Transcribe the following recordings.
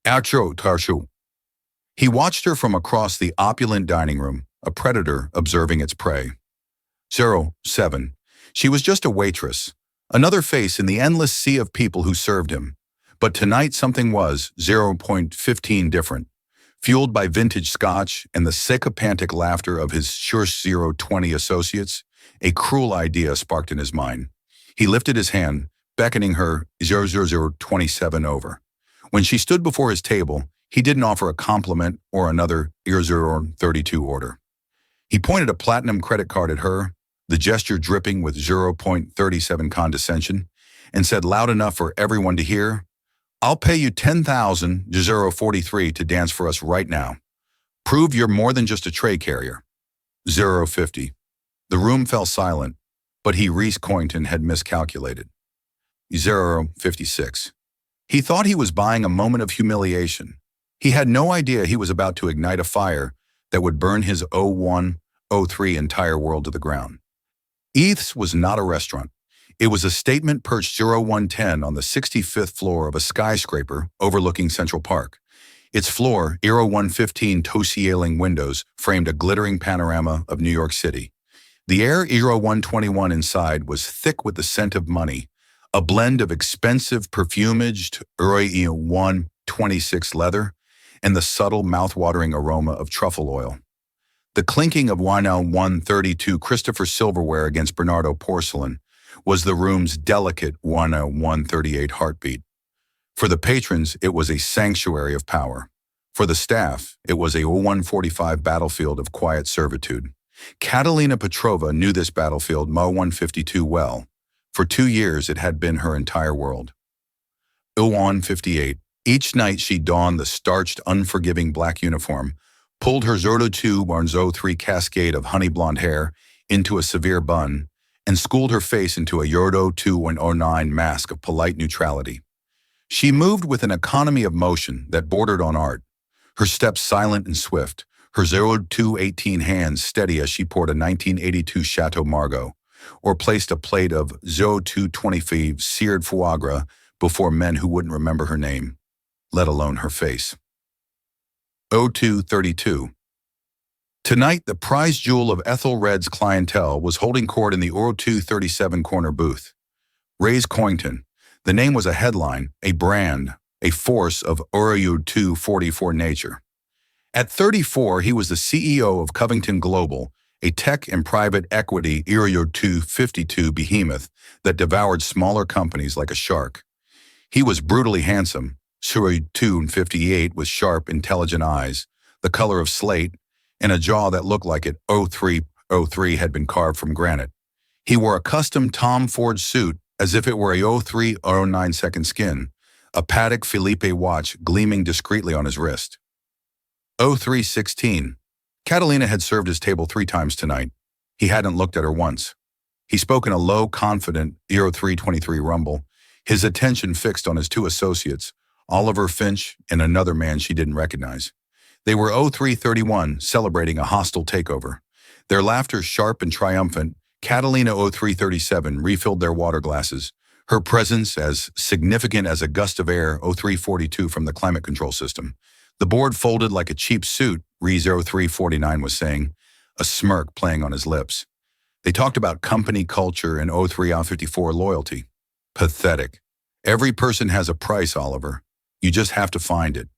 Outro Tarshu. He watched her from across the opulent dining room, a predator observing its prey. 07. She was just a waitress, another face in the endless sea of people who served him. But tonight something was 0.15 different, fueled by vintage scotch and the sycophantic laughter of his sure 020 associates. A cruel idea sparked in his mind. He lifted his hand, beckoning her 00027 over. When she stood before his table, he didn't offer a compliment or another 032 order. He pointed a platinum credit card at her, the gesture dripping with 0.37 condescension, and said loud enough for everyone to hear, "I'll pay you 10,043 to dance for us right now. Prove you're more than just a tray carrier." 050. The room fell silent, but Reese Coington had miscalculated. 056. He thought he was buying a moment of humiliation. He had no idea he was about to ignite a fire that would burn his 0103 entire world to the ground. Eve's was not a restaurant. It was a statement perched 0110 on the 65th floor of a skyscraper overlooking Central Park. Its floor, 115 toe-ceiling windows, framed a glittering panorama of New York City. The air 121 inside was thick with the scent of money, a blend of expensive perfumaged 126 leather and the subtle mouth-watering aroma of truffle oil. The clinking of 132 Christopher silverware against Bernardo porcelain was the room's delicate 138 heartbeat. For the patrons, it was a sanctuary of power. For the staff, it was a 145 battlefield of quiet servitude. Catalina Petrova knew this battlefield 152 well. For 2 years, it had been her entire world. 158. Each night she donned the starched, unforgiving black uniform, pulled her 02-03 cascade of honey blonde hair into a severe bun, and schooled her face into a 0209 mask of polite neutrality. She moved with an economy of motion that bordered on art, her steps silent and swift, her 0218 hands steady as she poured a 1982 Chateau Margaux, or placed a plate of 0225 seared foie gras before men who wouldn't remember her name, let alone her face. 0232. Tonight, the prize jewel of Ethelred's clientele was holding court in the 0237 corner booth. Reese Coington. The name was a headline, a brand, a force of 244 nature. At 34, he was the CEO of Covington Global, a tech and private equity 252 behemoth that devoured smaller companies like a shark. He was brutally handsome, 258 with sharp, intelligent eyes, the color of slate, and a jaw that looked like it 0303 had been carved from granite. He wore a custom Tom Ford suit as if it were a 0309 second skin, a Patek Philippe watch gleaming discreetly on his wrist. 0316. Catalina had served his table 3 times tonight. He hadn't looked at her once. He spoke in a low, confident 0323 rumble, his attention fixed on his 2 associates, Oliver Finch and another man she didn't recognize. They were 0331, celebrating a hostile takeover. Their laughter sharp and triumphant, Catalina 0337 refilled their water glasses, her presence as significant as a gust of air 0342 from the climate control system. The board folded like a cheap suit, Re 0349 was saying, a smirk playing on his lips. They talked about company culture and 0354 loyalty. Pathetic. Every person has a price, Oliver. You just have to find it.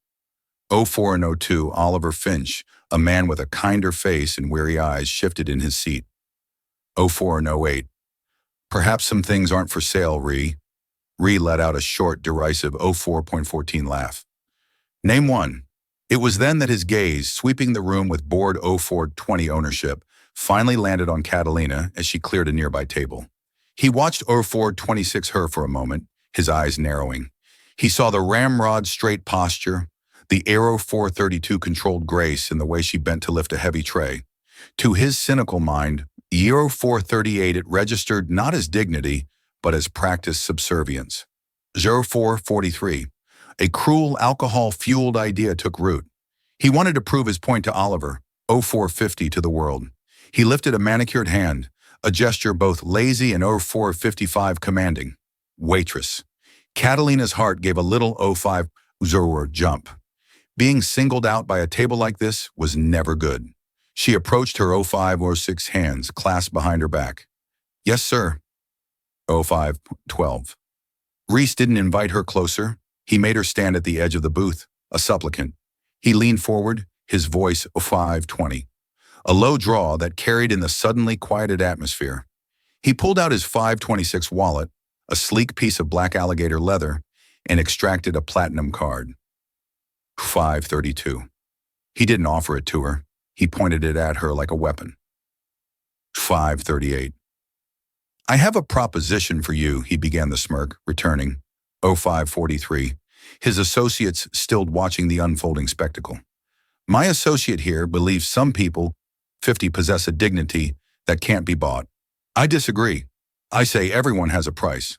04 and 02, Oliver Finch, a man with a kinder face and weary eyes, shifted in his seat. 04 and 08. Perhaps some things aren't for sale, Re. Re let out a short, derisive 04.14 laugh. Name one. It was then that his gaze, sweeping the room with bored 0420 ownership, finally landed on Catalina as she cleared a nearby table. He watched 0426 her for a moment, his eyes narrowing. He saw the ramrod straight posture, the Aero 432 controlled grace in the way she bent to lift a heavy tray. To his cynical mind, Euro 438 it registered not as dignity, but as practiced subservience. 0443. A cruel, alcohol-fueled idea took root. He wanted to prove his point to Oliver, 0450 to the world. He lifted a manicured hand, a gesture both lazy and 0455 commanding. Waitress. Catalina's heart gave a little 05 jump. Being singled out by a table like this was never good. She approached her 05 or 6 hands clasped behind her back. Yes, sir. 0512. Reese didn't invite her closer. He made her stand at the edge of the booth, a supplicant. He leaned forward, his voice 0520. A low drawl that carried in the suddenly quieted atmosphere. He pulled out his 526 wallet, a sleek piece of black alligator leather, and extracted a platinum card. 532. He didn't offer it to her. He pointed it at her like a weapon. 538. I have a proposition for you, he began the smirk, returning. 0543. His associates stilled watching the unfolding spectacle. My associate here believes some people, 50, possess a dignity that can't be bought. I disagree. I say everyone has a price.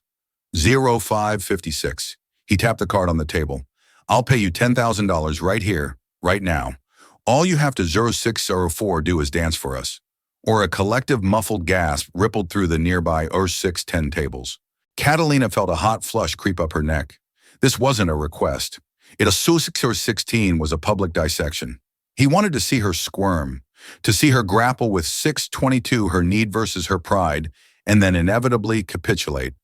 0556. He tapped the card on the table. I'll pay you $10,000 right here, right now. All you have to 0604 do is dance for us. Or a collective muffled gasp rippled through the nearby 0610 tables. Catalina felt a hot flush creep up her neck. This wasn't a request. It a 6 or 16 was a public dissection. He wanted to see her squirm, to see her grapple with 622, her need versus her pride, and then inevitably capitulate.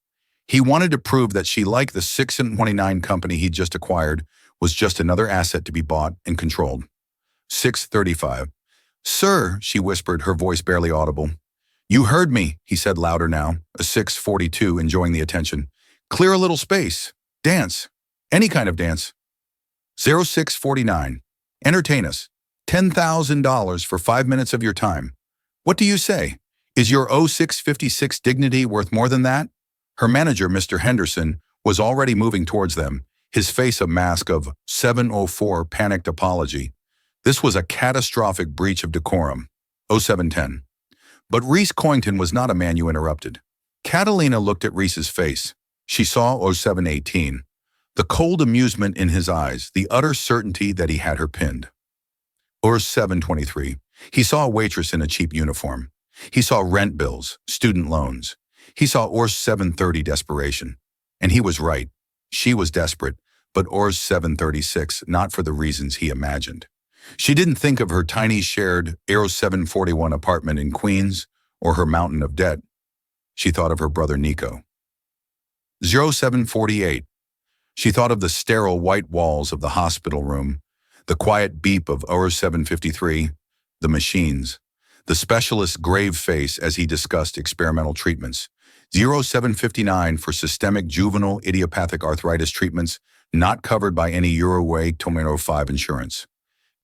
He wanted to prove that she, like the 629 company he'd just acquired, was just another asset to be bought and controlled. 635. Sir, she whispered, her voice barely audible. You heard me, he said louder now, a 642, enjoying the attention. Clear a little space. Dance. Any kind of dance. 0649. Entertain us. $10,000 for 5 minutes of your time. What do you say? Is your 0656 dignity worth more than that? Her manager, Mr. Henderson, was already moving towards them, his face a mask of 704 panicked apology. This was a catastrophic breach of decorum. 0710. But Reese Coington was not a man you interrupted. Catalina looked at Reese's face. She saw 0718. The cold amusement in his eyes, the utter certainty that he had her pinned. Or 723. He saw a waitress in a cheap uniform. He saw rent bills, student loans. He saw Ors 730 desperation. And he was right. She was desperate, but Ors 736 not for the reasons he imagined. She didn't think of her tiny shared Aero 741 apartment in Queens or her mountain of debt. She thought of her brother Nico. 0748. She thought of the sterile white walls of the hospital room, the quiet beep of Ors 753, the machines, the specialist's grave face as he discussed experimental treatments. 0759 for systemic juvenile idiopathic arthritis treatments not covered by any Euroway Tomero 5 insurance.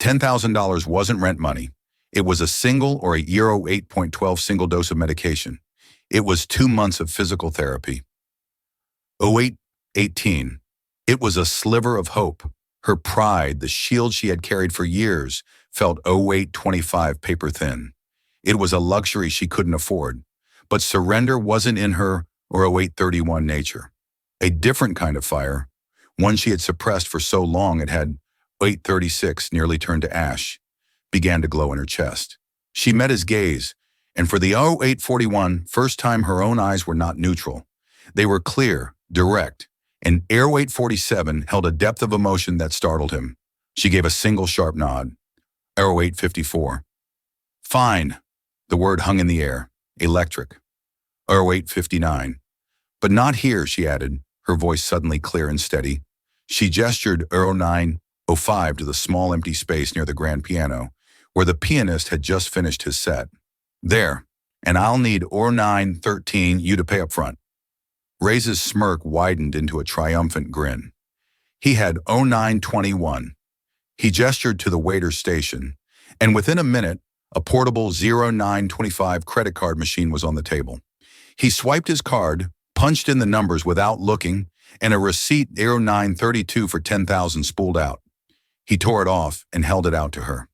$10,000 wasn't rent money. It was a single or a Euro 8.12 single dose of medication. It was 2 months of physical therapy. 0818. It was a sliver of hope. Her pride, the shield she had carried for years, felt 0825 paper thin. It was a luxury she couldn't afford. But surrender wasn't in her or 0831 nature. A different kind of fire, one she had suppressed for so long it had 0836 nearly turned to ash, began to glow in her chest. She met his gaze, and for the 0841 first time her own eyes were not neutral. They were clear, direct, and Air 847 held a depth of emotion that startled him. She gave a single sharp nod. Air 854. Fine. The word hung in the air. Electric. Air 859. But not here, she added, her voice suddenly clear and steady. She gestured Air 905 to the small empty space near the grand piano, where the pianist had just finished his set. There, and I'll need Air 913 you to pay up front. Ray's smirk widened into a triumphant grin. He had 0921. He gestured to the waiter's station, and within a minute, a portable 0925 credit card machine was on the table. He swiped his card, punched in the numbers without looking, and a receipt 0932 for 10,000 spooled out. He tore it off and held it out to her.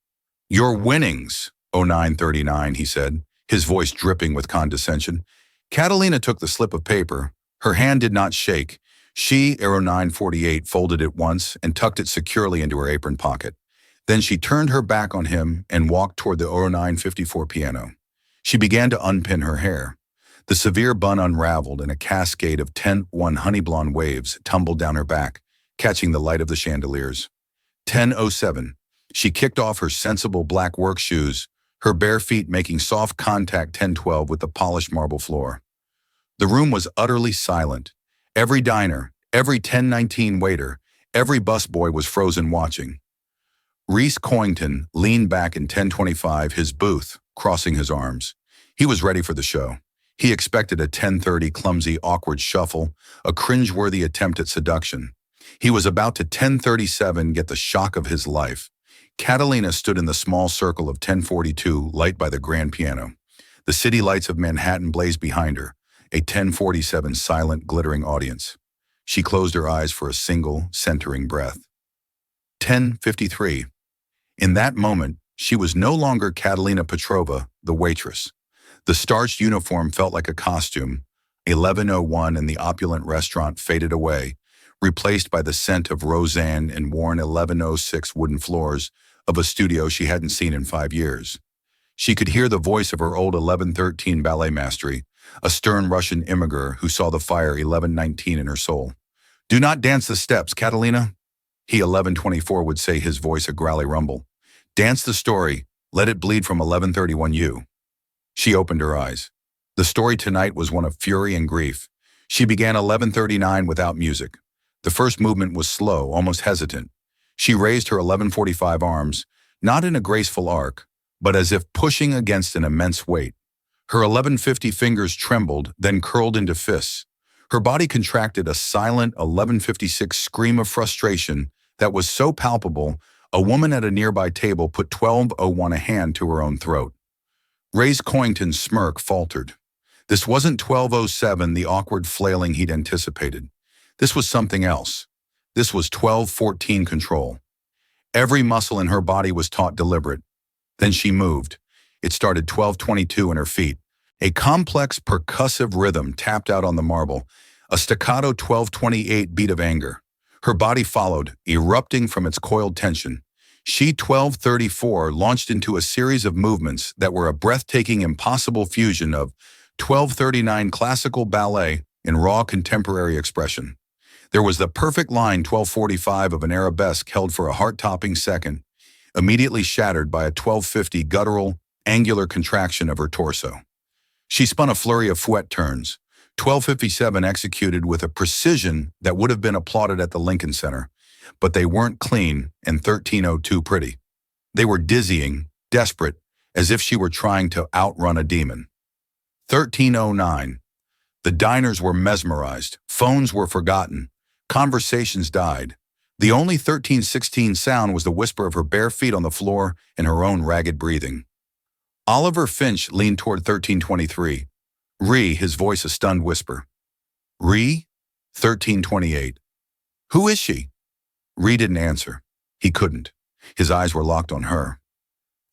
Your winnings, 0939, he said, his voice dripping with condescension. Catalina took the slip of paper. Her hand did not shake. She, 0948, folded it once and tucked it securely into her apron pocket. Then she turned her back on him and walked toward the 0954 piano. She began to unpin her hair. The severe bun unraveled and a cascade of 10-1 honey blonde waves tumbled down her back, catching the light of the chandeliers. 10:07. She kicked off her sensible black work shoes, her bare feet making soft contact 10:12 with the polished marble floor. The room was utterly silent. Every diner, every 10:19 waiter, every busboy was frozen watching. Reese Coington leaned back in 10:25, his booth, crossing his arms. He was ready for the show. He expected a 10:30 clumsy, awkward shuffle, a cringeworthy attempt at seduction. He was about to 10:37 get the shock of his life. Catalina stood in the small circle of 10:42, light by the grand piano. The city lights of Manhattan blazed behind her, a 10:47 silent, glittering audience. She closed her eyes for a single, centering breath. 10:53. In that moment, she was no longer Catalina Petrova, the waitress. The starched uniform felt like a costume. 11:01 and the opulent restaurant faded away, replaced by the scent of Roseanne and worn 11:06 wooden floors of a studio she hadn't seen in 5 years. She could hear the voice of her old 11:13 ballet mastery, a stern Russian immigrant who saw the fire 11:19 in her soul. "Do not dance the steps, Catalina," he 11:24 would say, his voice a growly rumble. "Dance the story, let it bleed from 11:31 you." She opened her eyes. The story tonight was one of fury and grief. She began 11:39 without music. The first movement was slow, almost hesitant. She raised her 11:45 arms, not in a graceful arc, but as if pushing against an immense weight. Her 11:50 fingers trembled, then curled into fists. Her body contracted a silent 11:56 scream of frustration that was so palpable, a woman at a nearby table put 12:01 a hand to her own throat. Ray's Coington's smirk faltered. This wasn't 12:07, the awkward flailing he'd anticipated. This was something else. This was 12:14 control. Every muscle in her body was taut deliberate. Then she moved. It started 12:22 in her feet. A complex percussive rhythm tapped out on the marble, a staccato 12:28 beat of anger. Her body followed, erupting from its coiled tension. She 12:34 launched into a series of movements that were a breathtaking, impossible fusion of 12:39 classical ballet in raw contemporary expression. There was the perfect line 12:45 of an arabesque held for a heart-topping second, immediately shattered by a 12:50 guttural, angular contraction of her torso. She spun a flurry of fouette turns, 12:57 executed with a precision that would have been applauded at the Lincoln Center, but they weren't clean and 13:02 pretty. They were dizzying, desperate, as if she were trying to outrun a demon. 13:09. The diners were mesmerized, phones were forgotten, conversations died. The only 13:16 sound was the whisper of her bare feet on the floor and her own ragged breathing. Oliver Finch leaned toward 13:23. "Ree," his voice a stunned whisper. "Ree?" 13:28. "Who is she?" Ree didn't answer. He couldn't. His eyes were locked on her.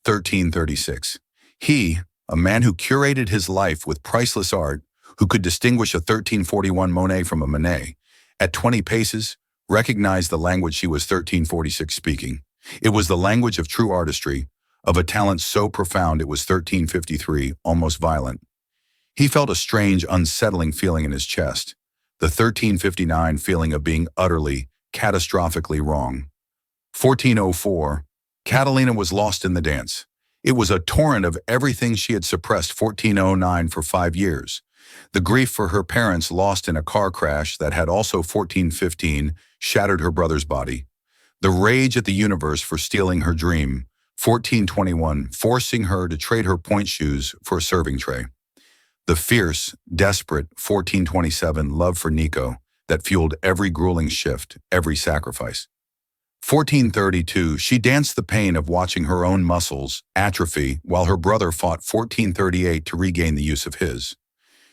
13:36. He, a man who curated his life with priceless art, who could distinguish a 1341 Monet from a Manet, at 20 paces, recognized the language she was 1346 speaking. It was the language of true artistry, of a talent so profound it was 1353, almost violent. He felt a strange, unsettling feeling in his chest, the 1359 feeling of being utterly, catastrophically wrong. 14:04, Catalina was lost in the dance. It was a torrent of everything she had suppressed 14:09 for 5 years. The grief for her parents lost in a car crash that had also 14:15 shattered her brother's body. The rage at the universe for stealing her dream, 14:21 forcing her to trade her point shoes for a serving tray. The fierce, desperate 14:27 love for Nico that fueled every grueling shift, every sacrifice. 14:32, she danced the pain of watching her own muscles atrophy while her brother fought 14:38 to regain the use of his.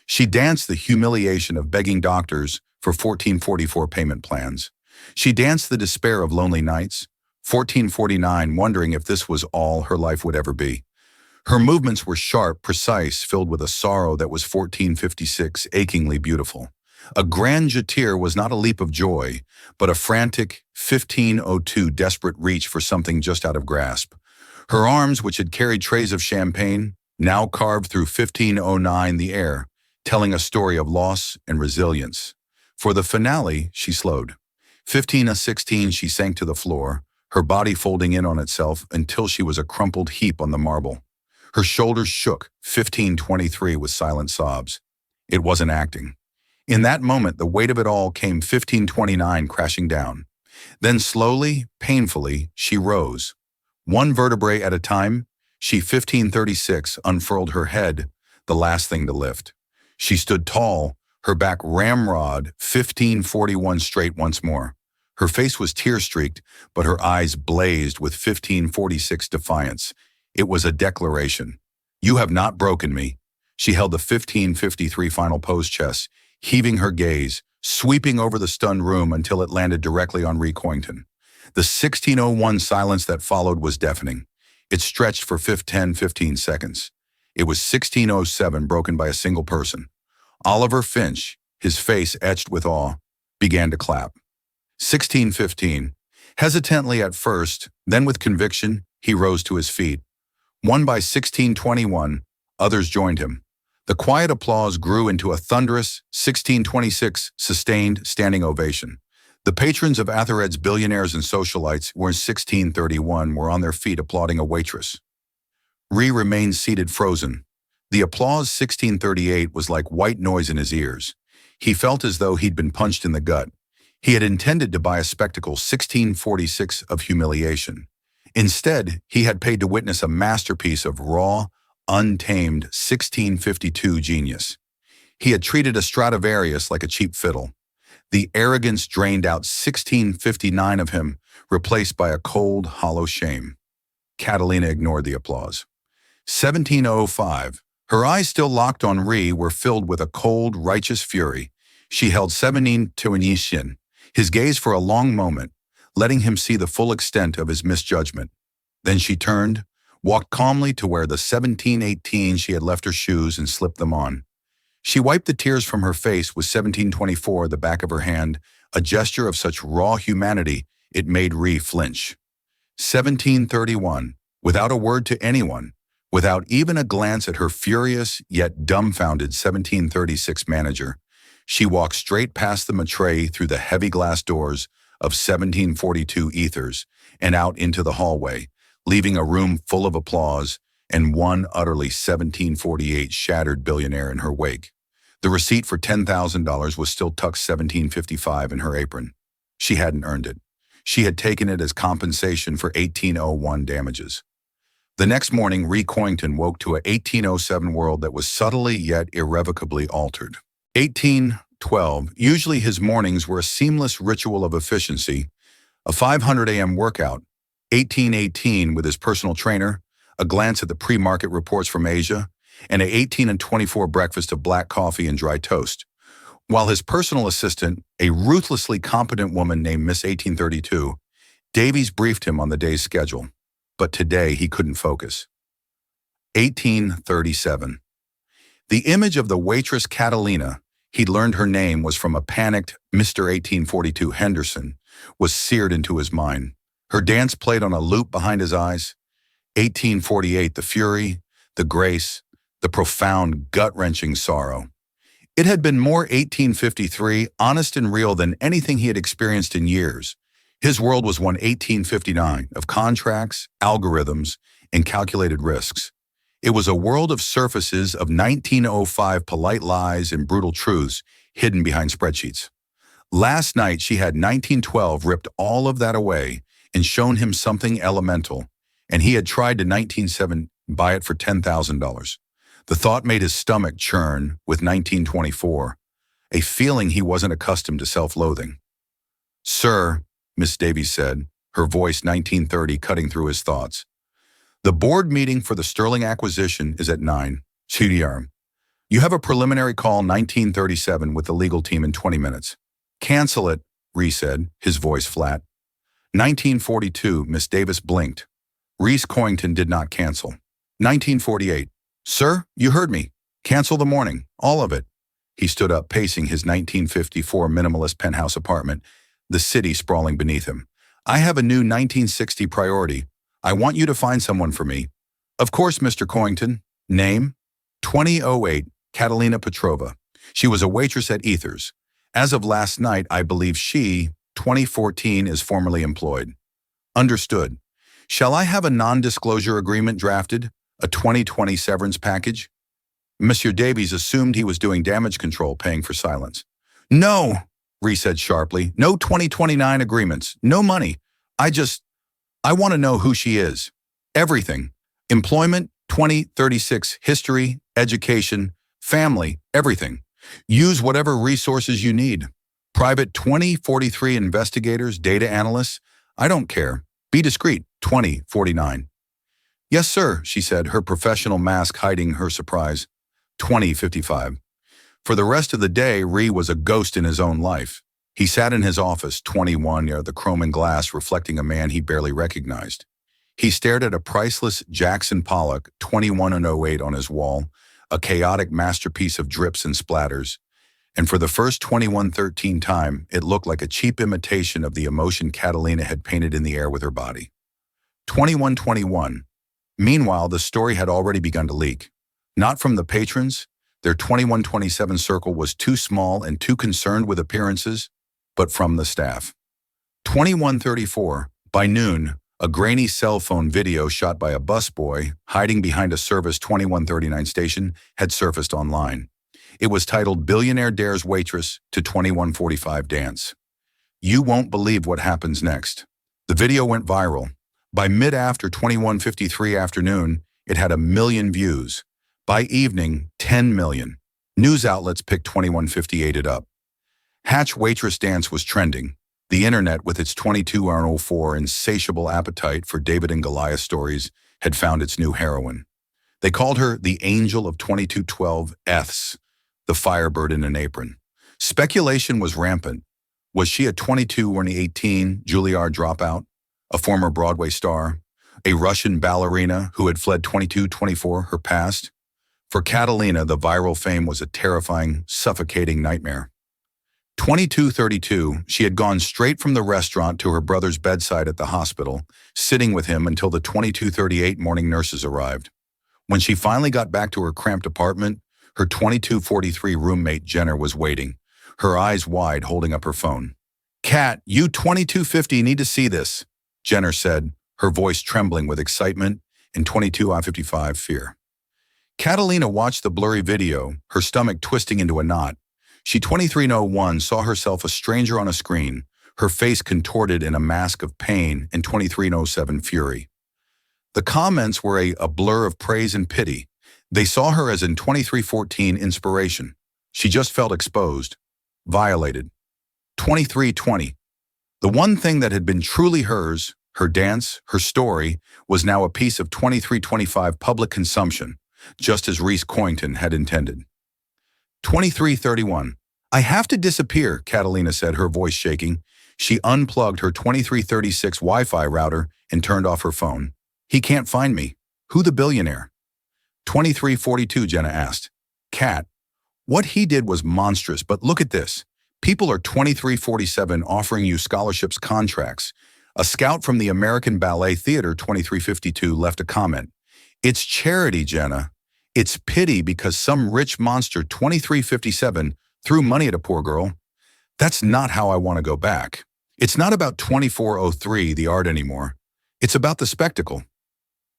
She danced the humiliation of begging doctors for 14:44 payment plans. She danced the despair of lonely nights, 14:49 wondering if this was all her life would ever be. Her movements were sharp, precise, filled with a sorrow that was 14:56 achingly beautiful. A grand jeter was not a leap of joy, but a frantic 15:02 desperate reach for something just out of grasp. Her arms, which had carried trays of champagne, now carved through 15:09 the air, telling a story of loss and resilience. For the finale, she slowed. 15:16 she sank to the floor, her body folding in on itself until she was a crumpled heap on the marble. Her shoulders shook, 1523 with silent sobs. It wasn't acting. In that moment, the weight of it all came 1529 crashing down. Then slowly, painfully, she rose. One vertebrae at a time, she 1536 unfurled her head, the last thing to lift. She stood tall, her back ramrod 1541 straight once more. Her face was tear-streaked, but her eyes blazed with 1546 defiance. It was a declaration. You have not broken me. She held the 1553 final pose chess, heaving her gaze, sweeping over the stunned room until it landed directly on Ree Coington. The 1601 silence that followed was deafening. It stretched for 15 seconds. It was 1607 broken by a single person. Oliver Finch, his face etched with awe, began to clap. 1615. Hesitantly at first, then with conviction, he rose to his feet. Won by 1621, others joined him. The quiet applause grew into a thunderous 1626 sustained standing ovation. The patrons of Athered's billionaires and socialites were in 1631 were on their feet applauding a waitress. Ree remained seated frozen. The applause 1638 was like white noise in his ears. He felt as though he'd been punched in the gut. He had intended to buy a spectacle 1646 of humiliation. Instead, he had paid to witness a masterpiece of raw, untamed 1652 genius. He had treated a Stradivarius like a cheap fiddle. The arrogance drained out 1659 of him, replaced by a cold, hollow shame. Catalina ignored the applause. 1705. Her eyes still locked on Ree were filled with a cold, righteous fury. She held 1721, his gaze for a long moment, letting him see the full extent of his misjudgment. Then she turned, walked calmly to where the 1718 she had left her shoes and slipped them on. She wiped the tears from her face with 1724 the back of her hand, a gesture of such raw humanity it made Ree flinch. 1731. Without a word to anyone, without even a glance at her furious yet dumbfounded 1736 manager, she walked straight past the maitre through the heavy glass doors of 1742 ethers and out into the hallway, leaving a room full of applause and one utterly 1748 shattered billionaire in her wake. The receipt for $10,000 was still tucked 1755 in her apron. She hadn't earned it. She had taken it as compensation for 1801 damages. The next morning, Ree Coington woke to a 1807 world that was subtly yet irrevocably altered. 1812, usually his mornings were a seamless ritual of efficiency, a 500 a.m. workout. 1818 with his personal trainer, a glance at the pre-market reports from Asia, and a 18 and 24 breakfast of black coffee and dry toast. While his personal assistant, a ruthlessly competent woman named Miss 1832, Davies briefed him on the day's schedule. But today he couldn't focus. 1837. The image of the waitress Catalina, he'd learned her name was from a panicked Mr. 1842 Henderson, was seared into his mind. Her dance played on a loop behind his eyes. 1848, the fury, the grace, the profound, gut-wrenching sorrow. It had been more 1853, honest and real than anything he had experienced in years. His world was one 1859 of contracts, algorithms, and calculated risks. It was a world of surfaces of 1905 polite lies and brutal truths hidden behind spreadsheets. Last night, she had 1912 ripped all of that away and shown him something elemental, and he had tried to 1907 buy it for $10,000. The thought made his stomach churn with 1924, a feeling he wasn't accustomed to self-loathing. Sir, Miss Davies said, her voice 1930 cutting through his thoughts. The board meeting for the Sterling acquisition is at 9. CDR. You have a preliminary call 1937 with the legal team in 20 minutes. Cancel it, Ree said, his voice flat. 1942, Miss Davis blinked. Reese Coington did not cancel. 1948. Sir, you heard me. Cancel the morning. All of it. He stood up, pacing his 1954 minimalist penthouse apartment, the city sprawling beneath him. I have a new 1960 priority. I want you to find someone for me. Of course, Mr. Coington. Name? 2008, Catalina Petrova. She was a waitress at Ethers. As of last night, I believe she, 2014, is formally employed. Understood. Shall I have a non-disclosure agreement drafted? A 2020 severance package? Monsieur Davies assumed he was doing damage control, paying for silence. No, Ree said sharply. No 2029 agreements. No money. I want to know who she is. Everything. Employment, 2036, history, education, family, everything. Use whatever resources you need. Private 2043 investigators, data analysts. I don't care. Be discreet, 2049. Yes, sir, she said, her professional mask hiding her surprise. 2055. For the rest of the day, Ree was a ghost in his own life. He sat in his office, 21, near the chrome and glass reflecting a man he barely recognized. He stared at a priceless Jackson Pollock 2108 on his wall, a chaotic masterpiece of drips and splatters. And for the first 2113 time, it looked like a cheap imitation of the emotion Catalina had painted in the air with her body. 2121. Meanwhile, the story had already begun to leak. Not from the patrons. Their 2127 circle was too small and too concerned with appearances, but from the staff. 2134. By noon, a grainy cell phone video shot by a busboy hiding behind a Service 2139 station had surfaced online. It was titled Billionaire Dares Waitress to 2145 Dance. You won't believe what happens next. The video went viral. By mid-after 2153 afternoon, it had 1 million views. By evening, 10 million. News outlets picked 2158 it up. Hatch Waitress Dance was trending. The internet, with its 2204 insatiable appetite for David and Goliath stories, had found its new heroine. They called her the Angel of 2212 Eths, the Firebird in an apron. Speculation was rampant. Was she a 2018 Juilliard dropout, a former Broadway star, a Russian ballerina who had fled 2224, her past? For Catalina, the viral fame was a terrifying, suffocating nightmare. 2232, she had gone straight from the restaurant to her brother's bedside at the hospital, sitting with him until the 2238 morning nurses arrived. When she finally got back to her cramped apartment, her 2243 roommate Jenner was waiting, her eyes wide, holding up her phone. "Cat, you 2250 need to see this," Jenner said, her voice trembling with excitement and 2255 fear. Catalina watched the blurry video, her stomach twisting into a knot. She 2301 saw herself a stranger on a screen, her face contorted in a mask of pain and 2307 fury. The comments were a blur of praise and pity. They saw her as in 2314 inspiration. She just felt exposed, violated. 2320. The one thing that had been truly hers, her dance, her story, was now a piece of 2325 public consumption, just as Reese Coington had intended. 2331. I have to disappear, Catalina said, her voice shaking. She unplugged her 2336 Wi-Fi router and turned off her phone. He can't find me. Who the billionaire? 2342, Jenna asked. Cat, what he did was monstrous, but look at this. People are 2347 offering you scholarships, contracts. A scout from the American Ballet Theater 2352 left a comment. It's charity, Jenna. It's pity because some rich monster 2357 threw money at a poor girl. That's not how I want to go back. It's not about 2403, the art anymore. It's about the spectacle.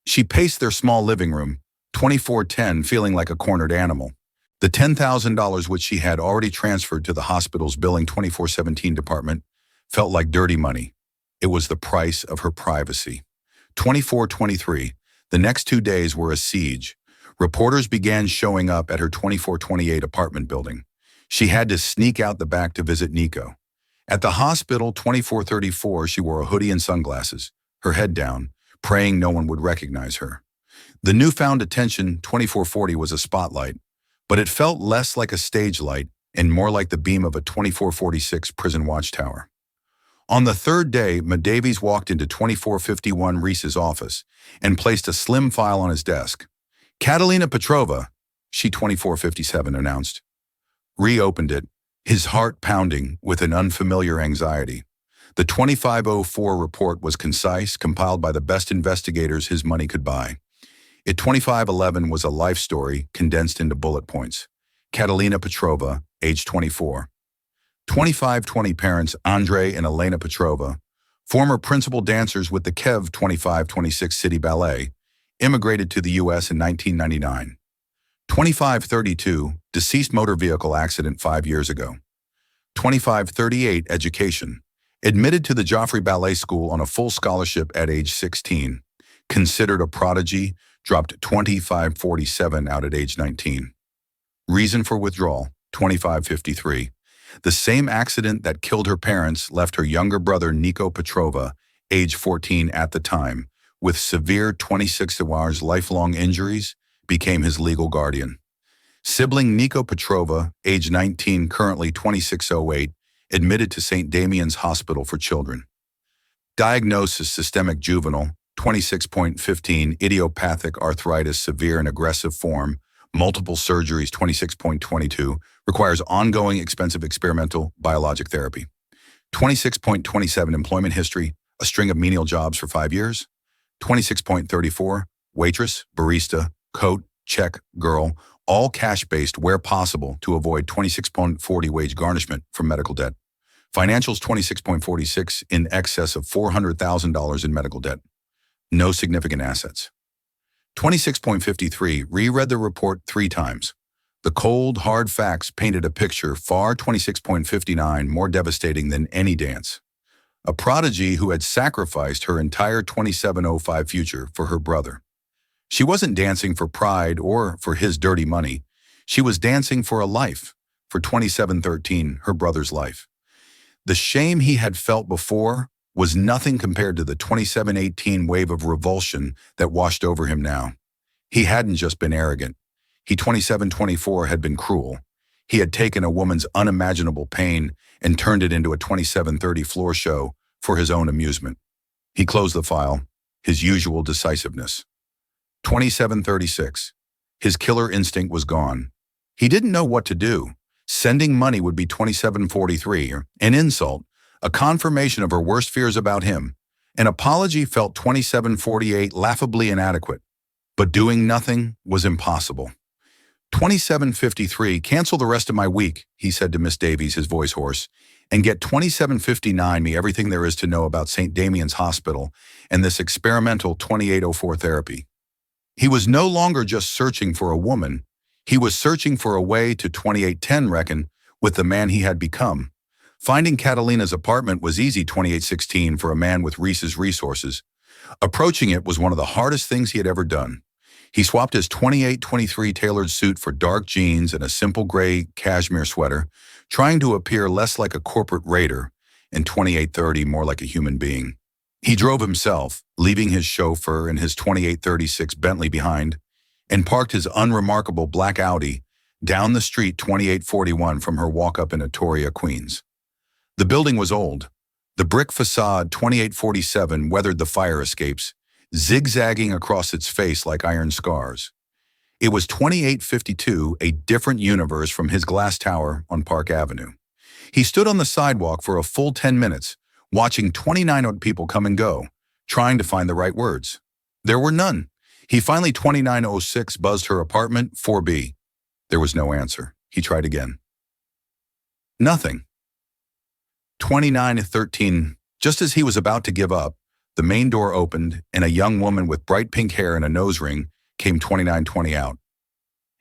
She paced their small living room, 2410, feeling like a cornered animal. The $10,000 which she had already transferred to the hospital's billing 2417 department felt like dirty money. It was the price of her privacy. 2423. The next 2 days were a siege. Reporters began showing up at her 2428 apartment building. She had to sneak out the back to visit Nico. At the hospital 2434, she wore a hoodie and sunglasses, her head down, praying no one would recognize her. The newfound attention 2440 was a spotlight, but it felt less like a stage light and more like the beam of a 2446 prison watchtower. On the third day, Davies walked into 2451 Reese's office and placed a slim file on his desk. Catalina Petrova, she 2457 announced. Ree opened it, his heart pounding with an unfamiliar anxiety. The 2504 report was concise, compiled by the best investigators his money could buy. At 2511 was a life story condensed into bullet points. Catalina Petrova, age 24. 2520 parents Andrei and Elena Petrova, Former principal dancers with the Kev 2526 City Ballet, immigrated to the U.S. in 1999. 2532, deceased motor vehicle accident 5 years ago. 2538, education. Admitted to the Joffrey Ballet School on a full scholarship at age 16. Considered a prodigy, dropped 2547 out at age 19. Reason for withdrawal, 2553. The same accident that killed her parents left her younger brother Nico Petrova, age 14 at the time, with severe 26 hours lifelong injuries, became his legal guardian. Sibling Nico Petrova, age 19, currently 2608, admitted to St. Damian's Hospital for Children. Diagnosis systemic juvenile, 26.15, idiopathic arthritis, severe and aggressive form, multiple surgeries, 26.22, requires ongoing expensive experimental biologic therapy. 26.27, employment history, a string of menial jobs for 5 years. 26.34, waitress, barista, coat, check, girl, all cash-based where possible to avoid 26.40 wage garnishment from medical debt. Financials 26.46, in excess of $400,000 in medical debt. No significant assets. 26.53, reread the report 3 times. The cold, hard facts painted a picture far 26.59 more devastating than any dance. A prodigy who had sacrificed her entire 2705 future for her brother. She wasn't dancing for pride or for his dirty money. She was dancing for a life, for 2713, her brother's life. The shame he had felt before was nothing compared to the 2718 wave of revulsion that washed over him now. He hadn't just been arrogant. He 2724 had been cruel. He had taken a woman's unimaginable pain and turned it into a 2730 floor show for his own amusement. He closed the file, his usual decisiveness. 2736. His killer instinct was gone. He didn't know what to do. Sending money would be 2743, an insult, a confirmation of her worst fears about him. An apology felt 2748 laughably inadequate. But doing nothing was impossible. 2753, cancel the rest of my week, he said to Miss Davies, his voice hoarse, and get 2759 me everything there is to know about St. Damian's Hospital and this experimental 2804 therapy. He was no longer just searching for a woman. He was searching for a way to 2810 reckon with the man he had become. Finding Catalina's apartment was easy 2816 for a man with Reese's resources. Approaching it was one of the hardest things he had ever done. He swapped his 2823 tailored suit for dark jeans and a simple gray cashmere sweater, trying to appear less like a corporate raider and 2830 more like a human being. He drove himself, leaving his chauffeur and his 2836 Bentley behind, and parked his unremarkable black Audi down the street 2841 from her walk-up in Atoria, Queens. The building was old. The brick facade 2847 weathered the fire escapes, zigzagging across its face like iron scars. It was 2852, a different universe from his glass tower on Park Avenue. He stood on the sidewalk for a full 10 minutes, watching 29 people come and go, trying to find the right words. There were none. He finally 2906 buzzed her apartment, 4B. There was no answer. He tried again. Nothing. 2913, just as he was about to give up, the main door opened and a young woman with bright pink hair and a nose ring came 2920 out.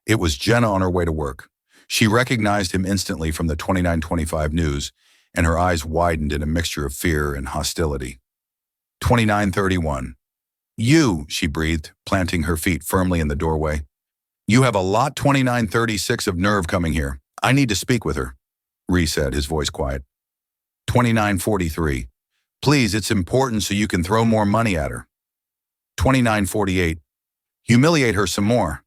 It was Jenna on her way to work. She recognized him instantly from the 2925 news, and her eyes widened in a mixture of fear and hostility. 2931. You, she breathed, planting her feet firmly in the doorway. You have a lot 2936 of nerve coming here. I need to speak with her, Ree said, his voice quiet. 2943. Please, it's important so you can throw more money at her. 2948. Humiliate her some more.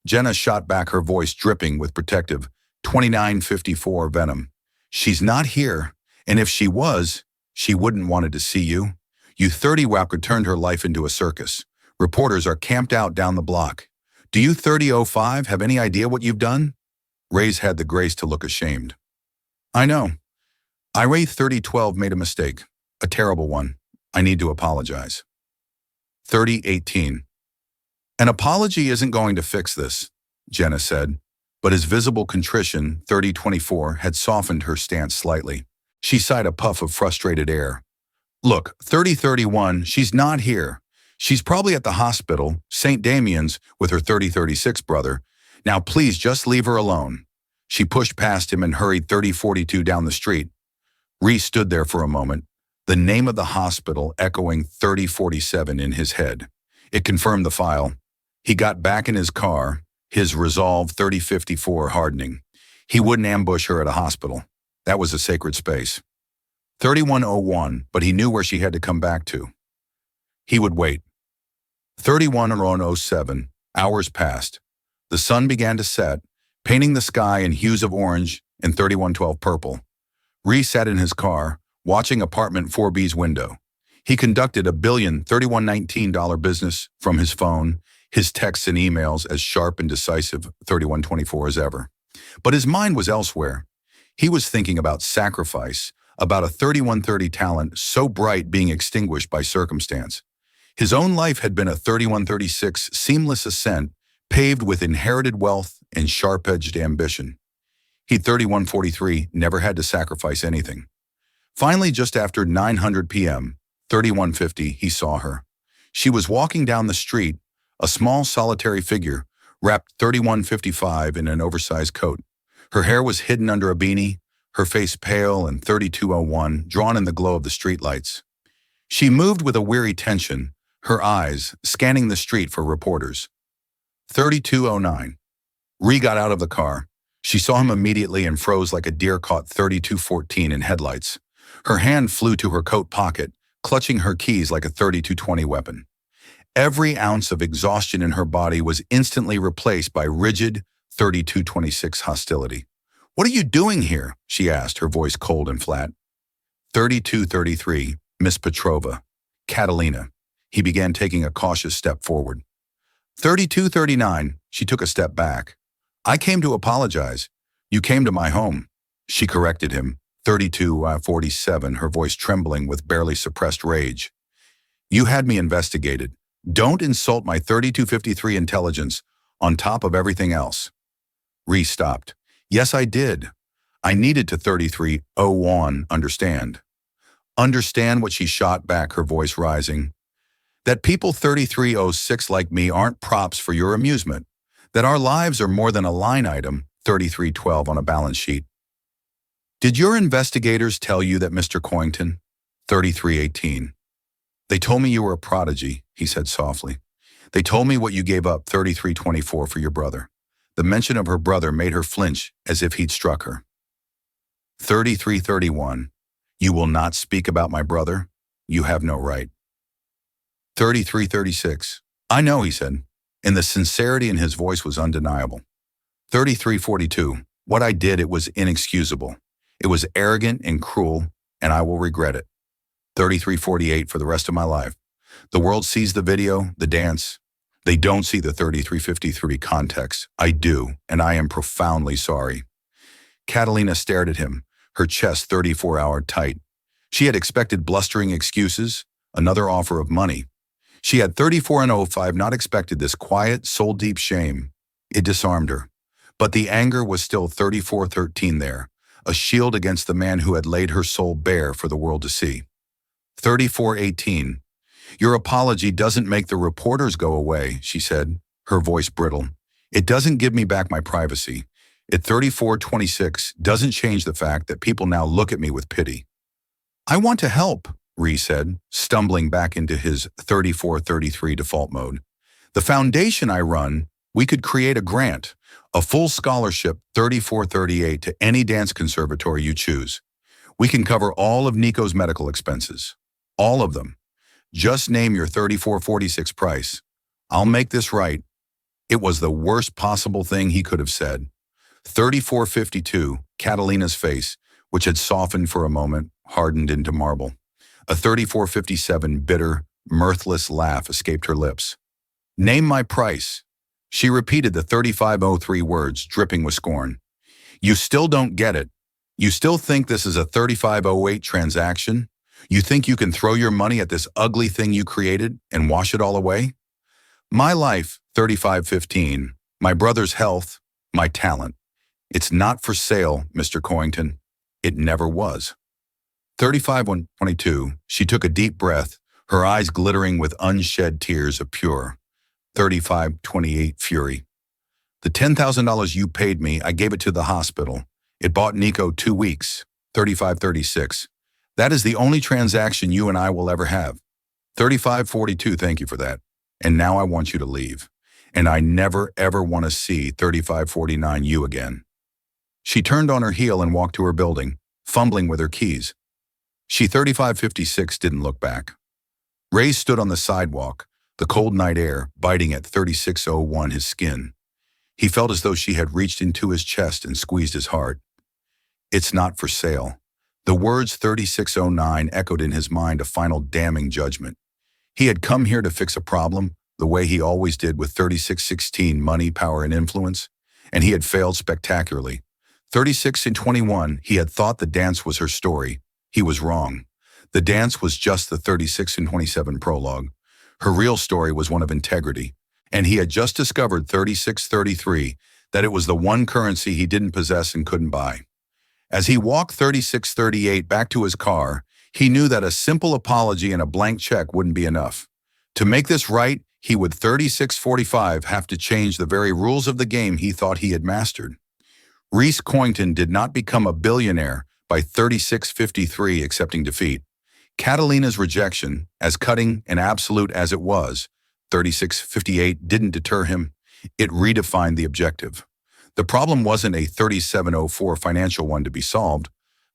Jenna shot back, her voice dripping with protective 2954 venom. She's not here, and if she was, she wouldn't wanted to see you. You 30-whacker turned her life into a circus. Reporters are camped out down the block. Do you 3005 have any idea what you've done? Ray's had the grace to look ashamed. I know. I Ray 3012 made a mistake. A terrible one. I need to apologize. 3018. An apology isn't going to fix this, Jenna said, but his visible contrition, 3024, had softened her stance slightly. She sighed a puff of frustrated air. Look, 3031, she's not here. She's probably at the hospital, St. Damian's, with her 3036 brother. Now please just leave her alone. She pushed past him and hurried 3042 down the street. Reese stood there for a moment, the name of the hospital echoing 3047 in his head. It confirmed the file. He got back in his car, his resolve 3054 hardening. He wouldn't ambush her at a hospital. That was a sacred space. 3101, but he knew where she had to come back to. He would wait. 3107, hours passed. The sun began to set, painting the sky in hues of orange and 3112 purple. Reese sat in his car, watching apartment 4B's window. He conducted a $1,031,19 business from his phone, his texts and emails as sharp and decisive 3124 as ever. But his mind was elsewhere. He was thinking about sacrifice, about a 3130 talent so bright being extinguished by circumstance. His own life had been a 3136 seamless ascent, paved with inherited wealth and sharp-edged ambition. He 3143 never had to sacrifice anything. Finally, just after 900 p.m., 3150, he saw her. She was walking down the street, a small solitary figure, wrapped 3155 in an oversized coat. Her hair was hidden under a beanie, her face pale and 3201 drawn in the glow of the streetlights. She moved with a weary tension, her eyes scanning the street for reporters. 3209. Ree got out of the car. She saw him immediately and froze like a deer caught 3214 in headlights. Her hand flew to her coat pocket, clutching her keys like a 3220 weapon. Every ounce of exhaustion in her body was instantly replaced by rigid 3226 hostility. "What are you doing here?" she asked, her voice cold and flat. 3233, Miss Petrova. Catalina. He began taking a cautious step forward. 3239, she took a step back. "I came to apologize. You came to my home." She corrected him. 3247, her voice trembling with barely suppressed rage. "You had me investigated. Don't insult my 3253 intelligence on top of everything else." Ree stopped. "Yes, I did. I needed to 3301 understand." "Understand what?" she shot back, her voice rising. "That people 3306 like me aren't props for your amusement. That our lives are more than a line item, 3312 on a balance sheet." "Did your investigators tell you that, Mr. Coington?" 3318. "They told me you were a prodigy," he said softly. "They told me what you gave up, 3324, for your brother." The mention of her brother made her flinch as if he'd struck her. 3331. "You will not speak about my brother? You have no right." 3336. "I know," he said, and the sincerity in his voice was undeniable. 3342. "What I did, it was inexcusable. It was arrogant and cruel, and I will regret it." 3348 for the rest of my life. The world sees the video, the dance. They don't see the 3353 context. I do, and I am profoundly sorry. Catalina stared at him, her chest 34-hour tight. She had expected blustering excuses, another offer of money. She had 3405 not expected this quiet, soul-deep shame. It disarmed her. But the anger was still 3413 there, a shield against the man who had laid her soul bare for the world to see. 3418. "Your apology doesn't make the reporters go away," she said, her voice brittle. "It doesn't give me back my privacy. At 3426 doesn't change the fact that people now look at me with pity." "I want to help," Ree said, stumbling back into his 3433 default mode. "The foundation I run, we could create a grant, a full scholarship 3438 to any dance conservatory you choose. We can cover all of Nico's medical expenses. All of them. Just name your 3446 price. I'll make this right." It was the worst possible thing he could have said. 3452, Catalina's face, which had softened for a moment, hardened into marble. A 3457 bitter, mirthless laugh escaped her lips. "Name my price." She repeated the 3503 words, dripping with scorn. "You still don't get it. You still think this is a 3508 transaction? You think you can throw your money at this ugly thing you created and wash it all away? My life, 3515, my brother's health, my talent. It's not for sale, Mr. Coington. It never was." 35:22. She took a deep breath, her eyes glittering with unshed tears of pure. 35:28. Fury. The $10,000 you paid me, I gave it to the hospital. It bought Nico 2 weeks. 35:36. That is the only transaction you and I will ever have. 35:42. Thank you for that. And now I want you to leave. And I never ever want to see 35:49 you again. She turned on her heel and walked to her building, fumbling with her keys. She 35:56 didn't look back. Ray stood on the sidewalk, the cold night air biting at 36:01 his skin. He felt as though she had reached into his chest and squeezed his heart. It's not for sale. The words 36:09 echoed in his mind a final damning judgment. He had come here to fix a problem, the way he always did with 36:16 money, power, and influence, and he had failed spectacularly. 36:21, he had thought the dance was her story. He was wrong. The dance was just the 36:27 prologue. Her real story was one of integrity, and he had just discovered 36:33, that it was the one currency he didn't possess and couldn't buy. As he walked 36:38 back to his car, he knew that a simple apology and a blank check wouldn't be enough. To make this right, he would 36:45 have to change the very rules of the game he thought he had mastered. Reese Coington did not become a billionaire by 36:53 accepting defeat. Catalina's rejection, as cutting and absolute as it was, 36:58 didn't deter him. It redefined the objective. The problem wasn't a 37:04 financial one to be solved,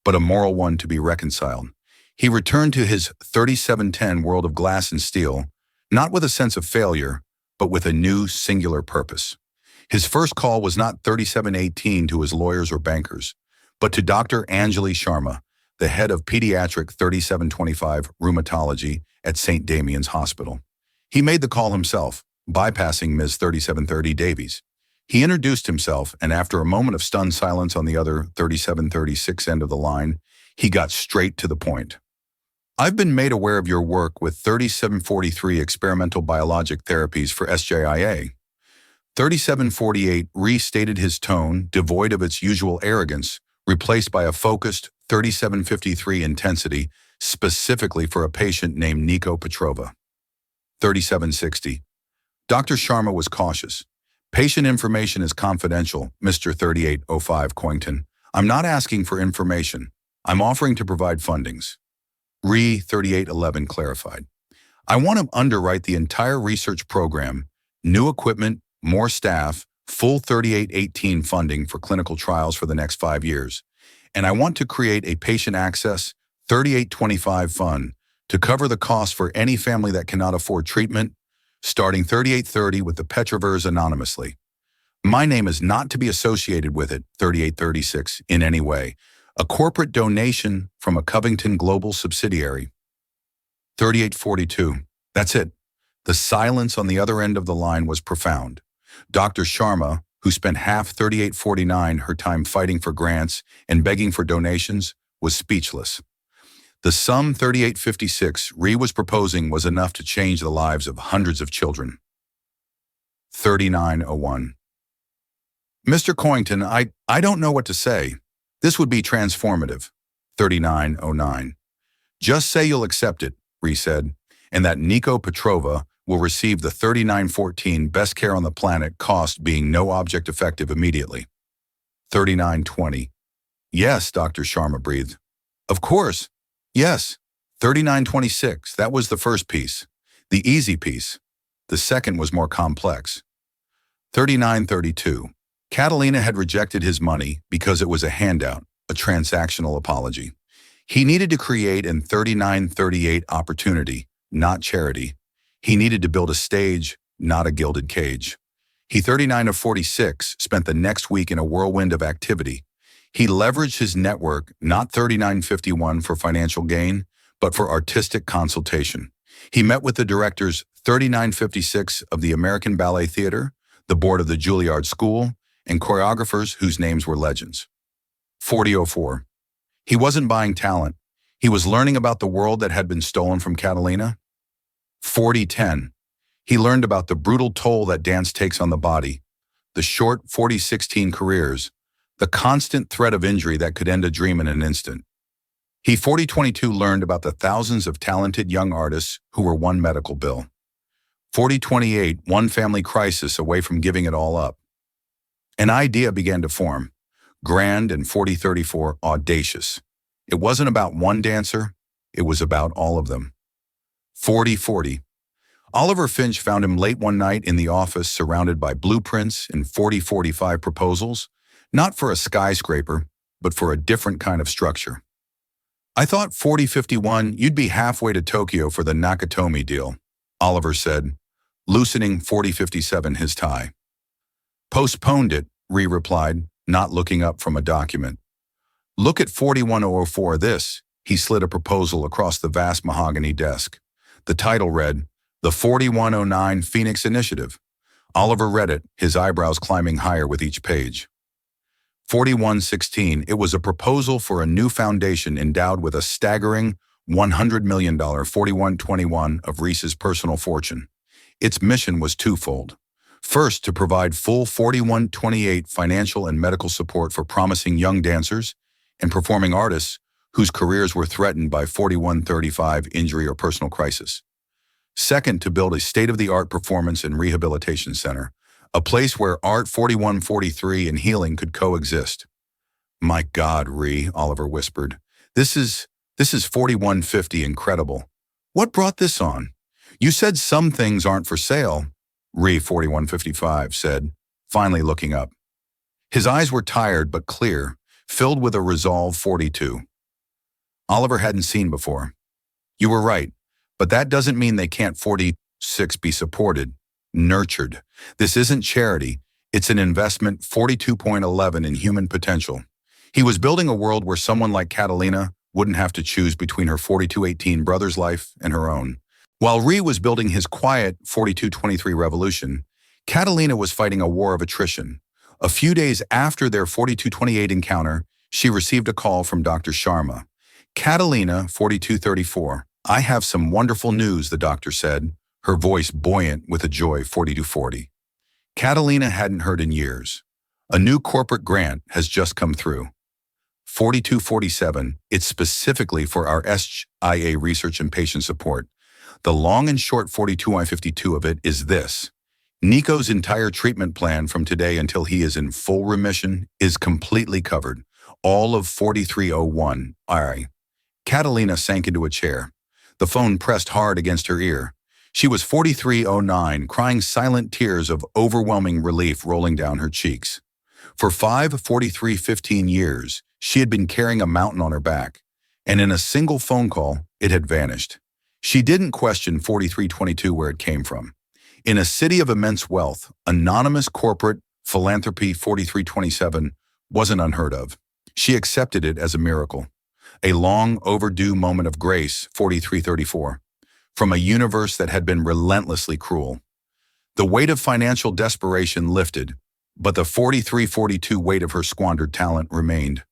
but a moral one to be reconciled. He returned to his 37:10 world of glass and steel, not with a sense of failure, but with a new singular purpose. His first call was not 37:18 to his lawyers or bankers, but to Dr. Anjali Sharma, the head of pediatric 3725 rheumatology at St. Damian's Hospital. He made the call himself, bypassing Ms. 3730 Davies. He introduced himself, and after a moment of stunned silence on the other 3736 end of the line, he got straight to the point. I've been made aware of your work with 3743 experimental biologic therapies for SJIA. 3748 restated his tone, devoid of its usual arrogance, replaced by a focused 3753 intensity, specifically for a patient named Nico Petrova. 3760. Dr. Sharma was cautious. Patient information is confidential, Mr. 3805 Coington. I'm not asking for information. I'm offering to provide fundings. Re 3811 clarified. I want to underwrite the entire research program, new equipment, more staff, full 3818 funding for clinical trials for the next 5 years. And I want to create a patient access 3825 fund to cover the cost for any family that cannot afford treatment, starting 3830 with the Petrovers anonymously. My name is not to be associated with it, 3836, in any way. A corporate donation from a Covington Global subsidiary. 3842. That's it. The silence on the other end of the line was profound. Dr. Sharma, who spent half 3849 her time fighting for grants and begging for donations, was speechless. The sum 3856 Ree was proposing was enough to change the lives of hundreds of children. 3901. Mr. Coington, I don't know what to say. This would be transformative. 3909. Just say you'll accept it, Ree said, and that Nico Petrova will receive the 3914 best care on the planet, cost being no object effective immediately. 3920. Yes, Dr. Sharma breathed. Of course. Yes. 3926. That was the first piece. The easy piece. The second was more complex. 3932. Catalina had rejected his money because it was a handout, a transactional apology. He needed to create an 3938 opportunity, not charity. He needed to build a stage, not a gilded cage. He 39 of 46 spent the next week in a whirlwind of activity. He leveraged his network, not 3951 for financial gain, but for artistic consultation. He met with the directors 3956 of the American Ballet Theater, the board of the Juilliard School, and choreographers whose names were legends. 4004. He wasn't buying talent. He was learning about the world that had been stolen from Catalina. 4010. He learned about the brutal toll that dance takes on the body, the short 4016 careers, the constant threat of injury that could end a dream in an instant. He 4022 learned about the thousands of talented young artists who were one medical bill. 4028, one family crisis away from giving it all up. An idea began to form, grand, and 4034 audacious. It wasn't about one dancer, it was about all of them. 4040. Oliver Finch found him late one night in the office surrounded by blueprints and 4045 proposals, not for a skyscraper, but for a different kind of structure. I thought 4051 you'd be halfway to Tokyo for the Nakatomi deal, Oliver said, loosening 4057 his tie. Postponed it, Ree replied, not looking up from a document. Look at 41004 this, he slid a proposal across the vast mahogany desk. The title read, The 4109 Phoenix Initiative. Oliver read it, his eyebrows climbing higher with each page. 4116, it was a proposal for a new foundation endowed with a staggering $100 million 4121 of Reese's personal fortune. Its mission was twofold. First, to provide full 4128 financial and medical support for promising young dancers and performing artists whose careers were threatened by 4135 injury or personal crisis. Second, to build a state-of-the-art performance and rehabilitation center, a place where art 4143 and healing could coexist. My God, Ree, Oliver whispered. This is 4150 incredible. What brought this on? You said some things aren't for sale, Ree 4155 said, finally looking up. His eyes were tired but clear, filled with a resolve 42. Oliver hadn't seen before. You were right, but that doesn't mean they can't 46 be supported, nurtured. This isn't charity, it's an investment 42.11 in human potential. He was building a world where someone like Catalina wouldn't have to choose between her 4218 brother's life and her own. While Ree was building his quiet 4223 revolution, Catalina was fighting a war of attrition. A few days after their 4228 encounter, she received a call from Dr. Sharma. Catalina, 4234, I have some wonderful news, the doctor said, her voice buoyant with a joy 4240. Catalina hadn't heard in years. A new corporate grant has just come through. 4247, it's specifically for our SIA research and patient support. The long and short 42I52 of it is this. Nico's entire treatment plan from today until he is in full remission is completely covered. All of 4301. Catalina sank into a chair. The phone pressed hard against her ear. She was 4309, crying silent tears of overwhelming relief rolling down her cheeks. For 4315 years, she had been carrying a mountain on her back, and in a single phone call, it had vanished. She didn't question 4322 where it came from. In a city of immense wealth, anonymous corporate philanthropy 4327 wasn't unheard of. She accepted it as a miracle. A long overdue moment of grace, 4334, from a universe that had been relentlessly cruel. The weight of financial desperation lifted, but the 4342 weight of her squandered talent remained.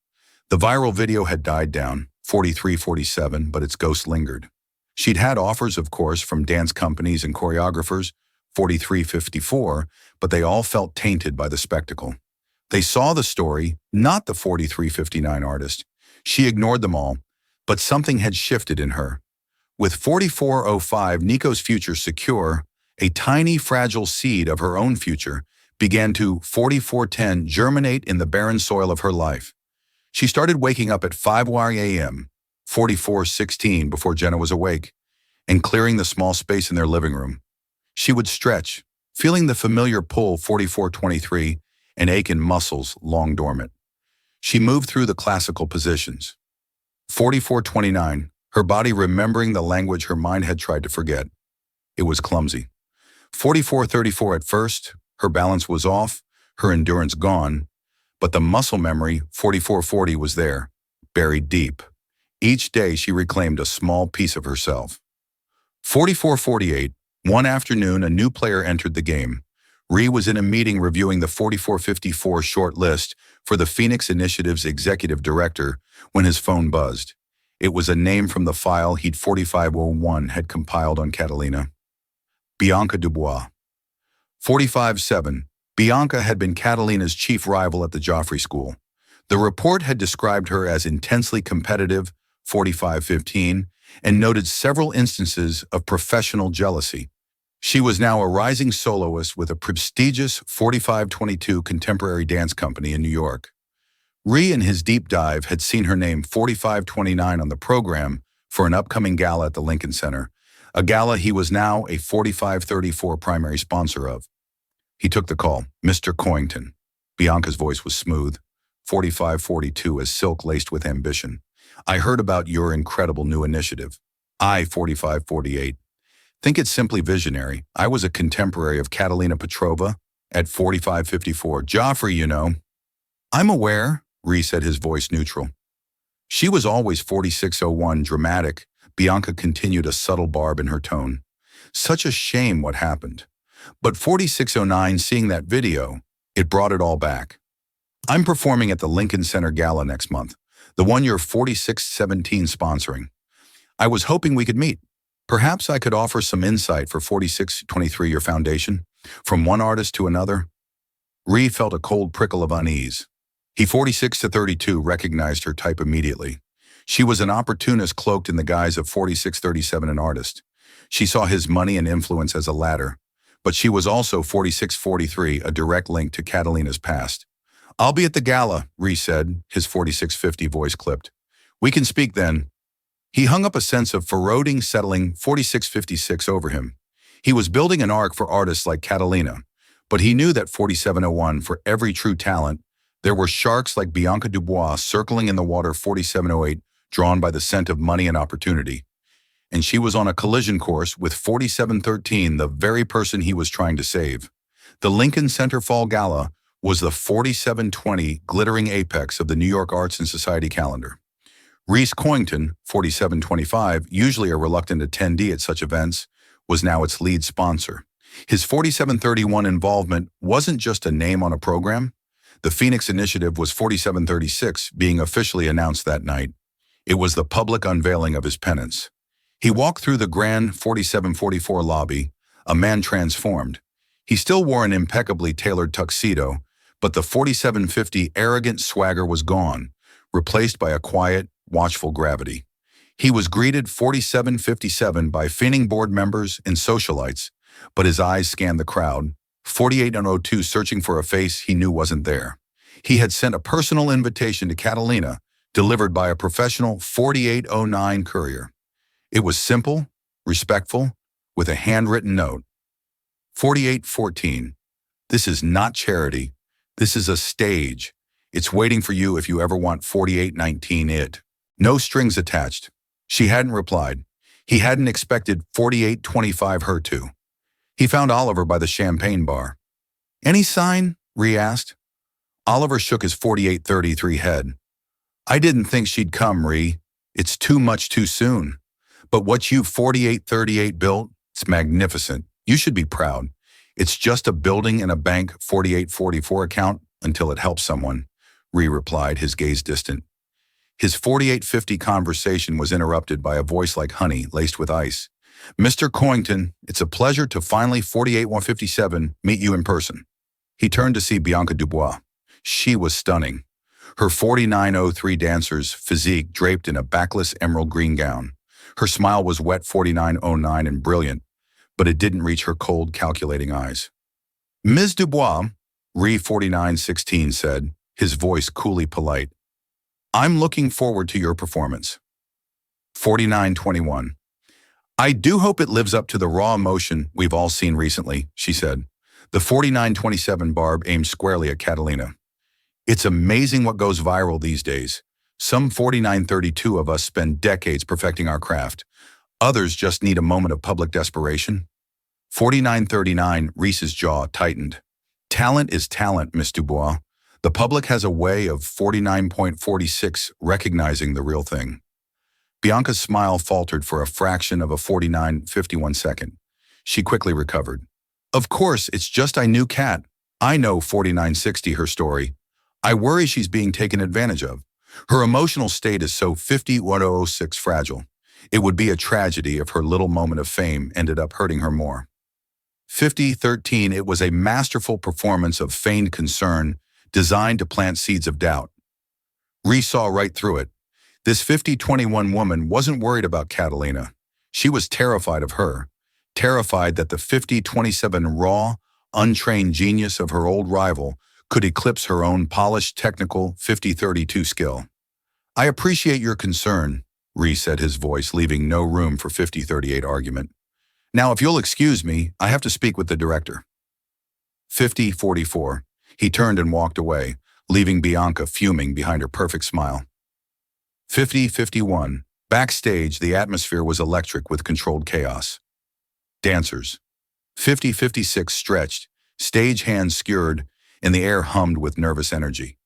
The viral video had died down, 4347, but its ghost lingered. She'd had offers, of course, from dance companies and choreographers, 4354, but they all felt tainted by the spectacle. They saw the story, not the 4359 artist. She ignored them all, but something had shifted in her. With 4405, Nico's future secure, a tiny, fragile seed of her own future began to 4410 germinate in the barren soil of her life. She started waking up at 5 a.m., 4416 before Jenna was awake, and clearing the small space in their living room. She would stretch, feeling the familiar pull 4423 and ache in muscles long dormant. She moved through the classical positions. 4429, her body remembering the language her mind had tried to forget. It was clumsy. 4434 at first, her balance was off, her endurance gone, but the muscle memory, 4440, was there, buried deep. Each day she reclaimed a small piece of herself. 4448, one afternoon a new player entered the game. Ree was in a meeting reviewing the 4454 short list for the Phoenix Initiative's executive director when his phone buzzed. It was a name from the file he'd 4501 had compiled on Catalina. Bianca Dubois. 45-7. Bianca had been Catalina's chief rival at the Joffrey School. The report had described her as intensely competitive, 45:15, and noted several instances of professional jealousy. She was now a rising soloist with a prestigious 4522 contemporary dance company in New York. Ree, in his deep dive, had seen her name 4529 on the program for an upcoming gala at the Lincoln Center, a gala he was now a 4534 primary sponsor of. He took the call. "Mr. Coington." Bianca's voice was smooth, 4542 as silk laced with ambition. "I heard about your incredible new initiative." I, 4548. "Think it's simply visionary. I was a contemporary of Catalina Petrova at 4554. Joffrey, you know." "I'm aware," Ree said, his voice neutral. "She was always 4601, dramatic." Bianca continued, a subtle barb in her tone. "Such a shame what happened. But 4609, seeing that video, it brought it all back. I'm performing at the Lincoln Center Gala next month, the one you're 4617 sponsoring. I was hoping we could meet. Perhaps I could offer some insight for 4623, your foundation, from one artist to another." Ree felt a cold prickle of unease. He, 46-32, recognized her type immediately. She was an opportunist cloaked in the guise of 4637, an artist. She saw his money and influence as a ladder, but she was also 4643, a direct link to Catalina's past. "I'll be at the gala," Ree said, his 4650 voice clipped. "We can speak then." He hung up, a sense of foreboding settling 4656 over him. He was building an arc for artists like Catalina, but he knew that 4701, for every true talent, there were sharks like Bianca Dubois circling in the water 4708, drawn by the scent of money and opportunity. And she was on a collision course with 4713, the very person he was trying to save. The Lincoln Center Fall Gala was the 4720 glittering apex of the New York Arts and Society calendar. Reese Coington, 4725, usually a reluctant attendee at such events, was now its lead sponsor. His 4731 involvement wasn't just a name on a program. The Phoenix Initiative was 4736, being officially announced that night. It was the public unveiling of his penance. He walked through the grand 4744 lobby, a man transformed. He still wore an impeccably tailored tuxedo, but the 4750 arrogant swagger was gone, replaced by a quiet, watchful gravity. He was greeted 4757 by fainting board members and socialites, but his eyes scanned the crowd, 4802 searching for a face he knew wasn't there. He had sent a personal invitation to Catalina, delivered by a professional 4809 courier. It was simple, respectful, with a handwritten note. 4814. "This is not charity. This is a stage. It's waiting for you if you ever want 4819 it." No strings attached. She hadn't replied. He hadn't expected 4825 her to. He found Oliver by the champagne bar. "Any sign?" Ree asked. Oliver shook his 4833 head. "I didn't think she'd come, Ree. It's too much too soon. But what you 4838 built, it's magnificent. You should be proud. It's just a building and a bank 4844 account until it helps someone," Ree replied, his gaze distant. His 4850 conversation was interrupted by a voice like honey laced with ice. "Mr. Coington, it's a pleasure to finally 48157 meet you in person." He turned to see Bianca Dubois. She was stunning. Her 4903 dancer's physique draped in a backless emerald green gown. Her smile was wet 4909 and brilliant, but it didn't reach her cold, calculating eyes. "Ms. Dubois," Ree 4916 said, his voice coolly polite, "I'm looking forward to your performance." 4921. "I do hope it lives up to the raw emotion we've all seen recently," she said. The 4927 barb aimed squarely at Catalina. "It's amazing what goes viral these days. Some 4932 of us spend decades perfecting our craft. Others just need a moment of public desperation." 4939, Reese's jaw tightened. "Talent is talent, Miss Dubois. The public has a way of 49.46 recognizing the real thing." Bianca's smile faltered for a fraction of a 4951 second. She quickly recovered. "Of course, it's just I knew Kat. I know 4960, her story. I worry she's being taken advantage of. Her emotional state is so 5106 fragile. It would be a tragedy if her little moment of fame ended up hurting her more." 5013, it was a masterful performance of feigned concern designed to plant seeds of doubt. Ree saw right through it. This 50-21 woman wasn't worried about Catalina. She was terrified of her, terrified that the 50-27 raw, untrained genius of her old rival could eclipse her own polished technical 50-32 skill. "I appreciate your concern," Ree said, his voice leaving no room for 50-38 argument. "Now, if you'll excuse me, I have to speak with the director." 50-44. He turned and walked away, leaving Bianca fuming behind her perfect smile. 50-51. Backstage, the atmosphere was electric with controlled chaos. Dancers. 50-56 stretched, stage hands skewered, and the air hummed with nervous energy.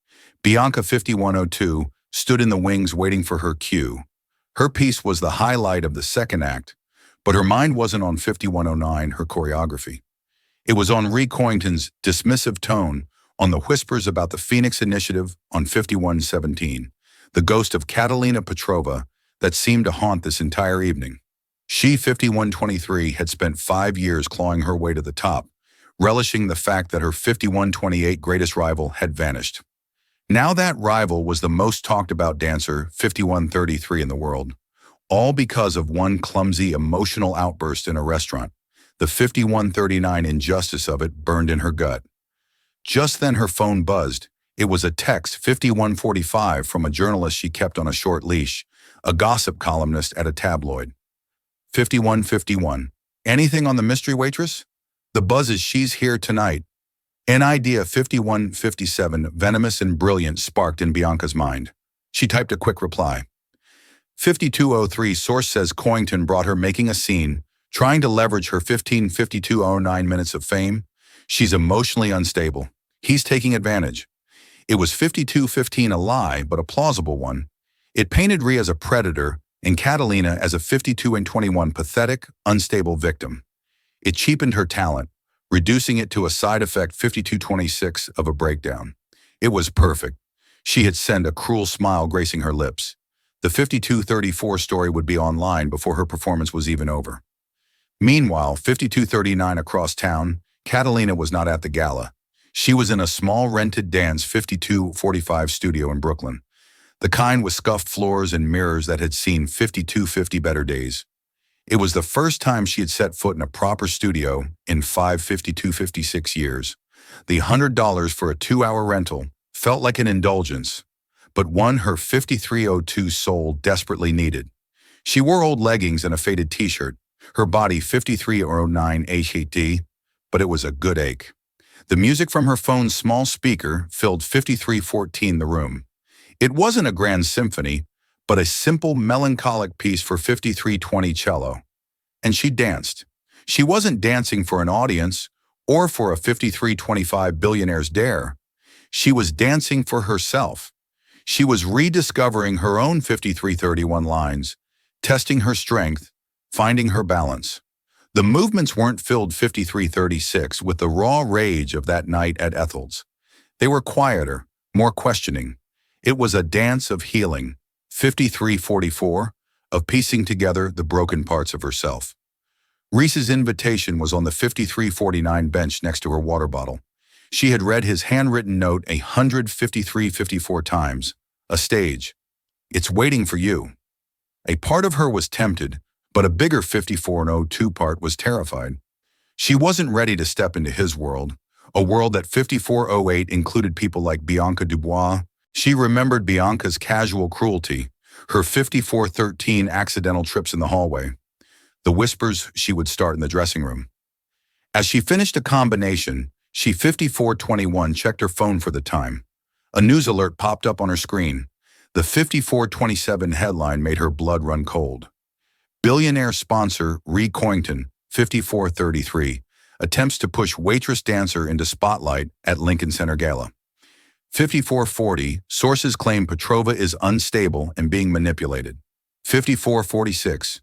Bianca 51-02 stood in the wings waiting for her cue. Her piece was the highlight of the second act, but her mind wasn't on 51-09, her choreography. It was on Ree Coington's dismissive tone, on the whispers about the Phoenix Initiative on 51-17, the ghost of Catalina Petrova that seemed to haunt this entire evening. She, 51-23, had spent 5 years clawing her way to the top, relishing the fact that her 51-28 greatest rival had vanished. Now that rival was the most talked about dancer, 51-33, in the world, all because of one clumsy emotional outburst in a restaurant. The 51-39 injustice of it burned in her gut. Just then her phone buzzed. It was a text, 51-45, from a journalist she kept on a short leash, a gossip columnist at a tabloid. 51-51. "Anything on the mystery waitress? The buzz is she's here tonight." An idea, 51-57, venomous and brilliant, sparked in Bianca's mind. She typed a quick reply. 52-03, source says Coington brought her making a scene, trying to leverage her 52-09 minutes of fame. She's emotionally unstable. He's taking advantage. It was 52-15, a lie, but a plausible one. It painted Rhea as a predator and Catalina as a 52-21 pathetic, unstable victim. It cheapened her talent, reducing it to a side effect 52-26 of a breakdown. It was perfect. She had sent a cruel smile gracing her lips. The 52-34 story would be online before her performance was even over. Meanwhile, 52-39 across town, Catalina was not at the gala. She was in a small rented dance 52-45 studio in Brooklyn, the kind with scuffed floors and mirrors that had seen 52-50 better days. It was the first time she had set foot in a proper studio in 5 52-56 years. The $100 for a 2-hour rental felt like an indulgence, but one her 53-02 soul desperately needed. She wore old leggings and a faded t-shirt, her body 53-09 HAD, but it was a good ache. The music from her phone's small speaker filled 53-14 the room. It wasn't a grand symphony, but a simple, melancholic piece for 53-20 cello. And she danced. She wasn't dancing for an audience or for a 53-25 Billionaire's dare. She was dancing for herself. She was rediscovering her own 53-31 lines, testing her strength, finding her balance. The movements weren't filled 53-36 with the raw rage of that night at Ethel's. They were quieter, more questioning. It was a dance of healing, 53-44, of piecing together the broken parts of herself. Reese's invitation was on the 53-49 bench next to her water bottle. She had read his handwritten note 153-54 times. A stage. "It's waiting for you." A part of her was tempted, but a bigger 54-02 part was terrified. She wasn't ready to step into his world, a world that 54-08 included people like Bianca Dubois. She remembered Bianca's casual cruelty, her 54-13 accidental trips in the hallway, the whispers she would start in the dressing room. As she finished a combination, she 54-21 checked her phone for the time. A news alert popped up on her screen. The 54-27 headline made her blood run cold. Billionaire sponsor Ree Coington, 54-33, attempts to push waitress dancer into spotlight at Lincoln Center Gala. 54-40, sources claim Petrova is unstable and being manipulated. 54-46,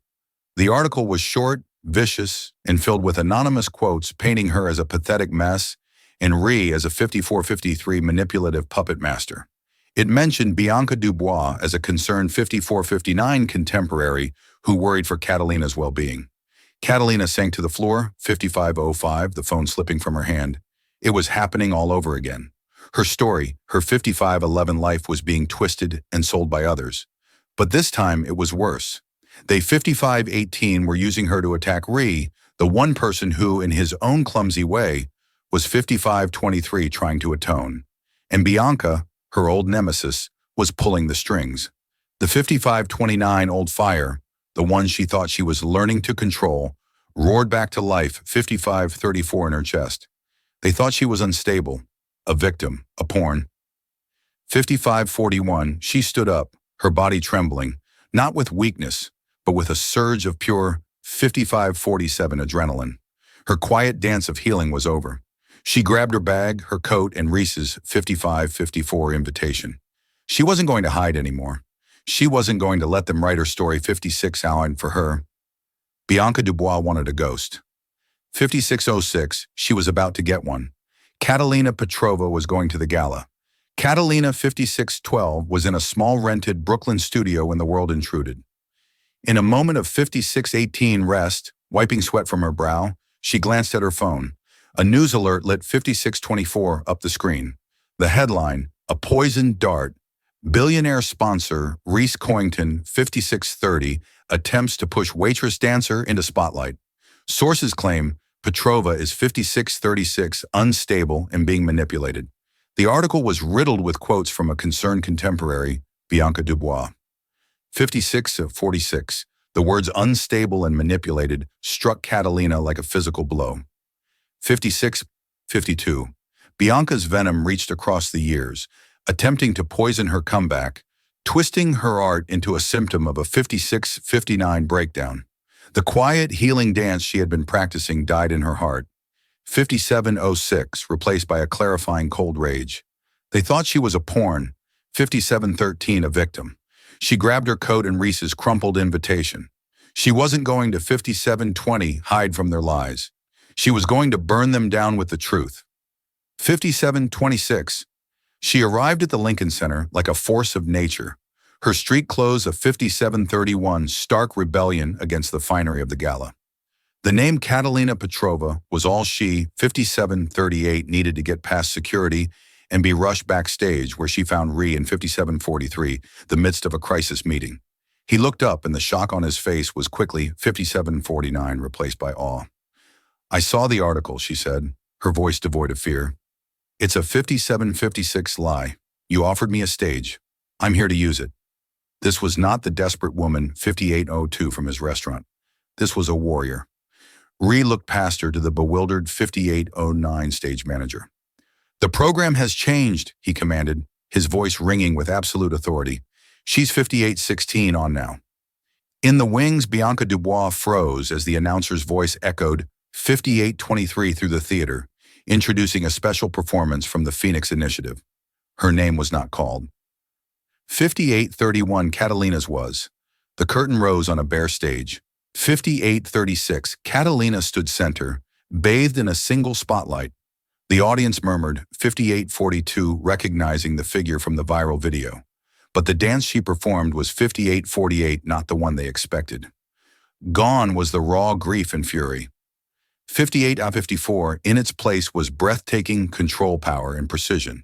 the article was short, vicious, and filled with anonymous quotes painting her as a pathetic mess and Ree as a 54-53 manipulative puppet master. It mentioned Bianca Dubois as a concerned 54-59 contemporary who worried for Catalina's well-being. Catalina sank to the floor, 55-05, the phone slipping from her hand. It was happening all over again. Her story, her 55-11 life, was being twisted and sold by others. But this time it was worse. They 55-18 were using her to attack Ree, the one person who, in his own clumsy way, was 55-23 trying to atone. And Bianca, her old nemesis, was pulling the strings. The 55-29 old fire, the one she thought she was learning to control, roared back to life 55-34 in her chest. They thought she was unstable, a victim, a pawn. 55-41, she stood up, her body trembling, not with weakness, but with a surge of pure 55-47 adrenaline. Her quiet dance of healing was over. She grabbed her bag, her coat, and Reese's 55-54 invitation. She wasn't going to hide anymore. She wasn't going to let them write her story 56 hours for her. Bianca Dubois wanted a ghost. 56-06, she was about to get one. Catalina Petrova was going to the gala. Catalina 56-12 was in a small rented Brooklyn studio when the world intruded. In a moment of 56-18 rest, wiping sweat from her brow, she glanced at her phone. A news alert lit 56-24 up the screen. The headline, "A Poisoned Dart. Billionaire sponsor Reese Coington 5630 attempts to push waitress dancer into spotlight." Sources claim Petrova is 56-36, unstable and being manipulated. The article was riddled with quotes from a concerned contemporary, Bianca Dubois. 56-46, the words unstable and manipulated struck Catalina like a physical blow. 56-52, Bianca's venom reached across the years, attempting to poison her comeback, twisting her art into a symptom of a 56-59 breakdown. The quiet, healing dance she had been practicing died in her heart. 57-06, replaced by a clarifying cold rage. They thought she was a pawn. 57-13, a victim. She grabbed her coat and Reese's crumpled invitation. She wasn't going to 57-20 hide from their lies. She was going to burn them down with the truth. 57-26, she arrived at the Lincoln Center like a force of nature. Her street clothes of 57-31 stark rebellion against the finery of the gala. The name Catalina Petrova was all she, 57-38, needed to get past security and be rushed backstage where she found Ree in 57-43, the midst of a crisis meeting. He looked up and the shock on his face was quickly 57-49 replaced by awe. "I saw the article," she said, her voice devoid of fear. "It's a 57-56 lie. You offered me a stage. I'm here to use it." This was not the desperate woman 5802 from his restaurant. This was a warrior. Ree looked past her to the bewildered 5809 stage manager. "The program has changed," he commanded, his voice ringing with absolute authority. "She's 58-16 on now." In the wings, Bianca Dubois froze as the announcer's voice echoed 58-23 through the theater, introducing a special performance from the Phoenix Initiative. Her name was not called. 58-31 Catalina's was. The curtain rose on a bare stage. 58-36, Catalina stood center, bathed in a single spotlight. The audience murmured 58-42, recognizing the figure from the viral video. But the dance she performed was 58-48, not the one they expected. Gone was the raw grief and fury. 58-54, in its place was breathtaking control power and precision.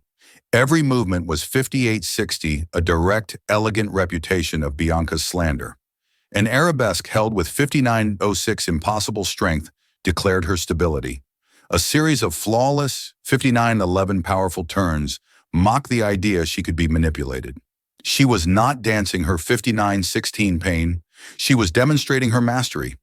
Every movement was 58-60, a direct, elegant reputation of Bianca's slander. An arabesque held with 59-06 impossible strength declared her stability. A series of flawless 59-11 powerful turns mocked the idea she could be manipulated. She was not dancing her 59-16 pain. She was demonstrating her mastery.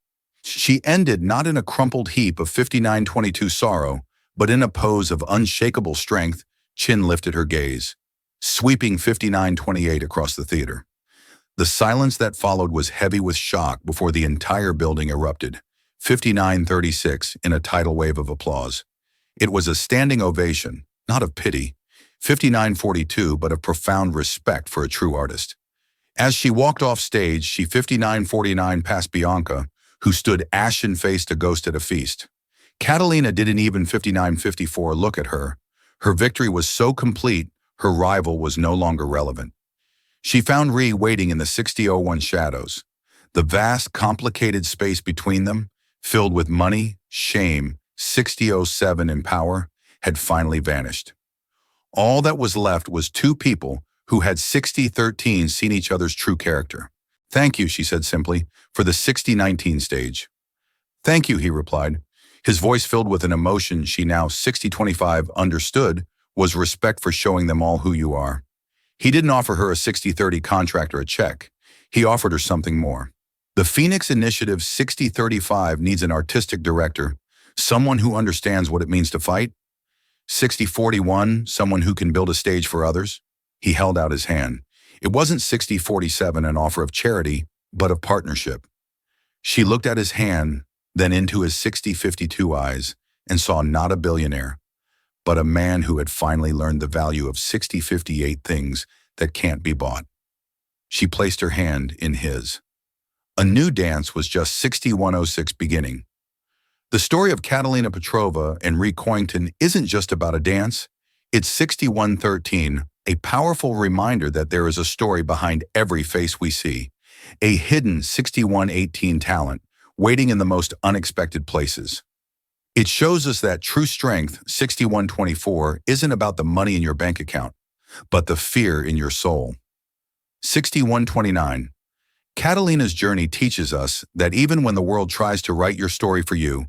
She ended not in a crumpled heap of 59-22 sorrow, but in a pose of unshakable strength. Chin lifted her gaze, sweeping 59-28 across the theater. The silence that followed was heavy with shock before the entire building erupted, 59-36 in a tidal wave of applause. It was a standing ovation, not of pity, 59-42, but of profound respect for a true artist. As she walked off stage, she 59-49 past Bianca, who stood ashen-faced, a ghost at a feast. Catalina didn't even 59-54 look at her. Her victory was so complete, her rival was no longer relevant. She found Ree waiting in the 60-01 shadows. The vast, complicated space between them, filled with money, shame, 60-07 and power, had finally vanished. All that was left was two people who had 6013 seen each other's true character. Thank you, she said simply, for the 6019 stage. Thank you, he replied. His voice filled with an emotion she now 6025 understood was respect for showing them all who you are. He didn't offer her a 6030 contract or a check. He offered her something more. The Phoenix Initiative 6035 needs an artistic director, someone who understands what it means to fight. 6041, someone who can build a stage for others. He held out his hand. It wasn't 6047, an offer of charity, but of partnership. She looked at his hand, then into his 6052 eyes, and saw not a billionaire, but a man who had finally learned the value of 6058 things that can't be bought. She placed her hand in his. A new dance was just 6106 beginning. The story of Catalina Petrova and Reed Coington isn't just about a dance. It's 6113, a powerful reminder that there is a story behind every face we see, a hidden 6118 talent waiting in the most unexpected places. It shows us that true strength, 6124, isn't about the money in your bank account, but the fear in your soul. 6129. Catalina's journey teaches us that even when the world tries to write your story for you,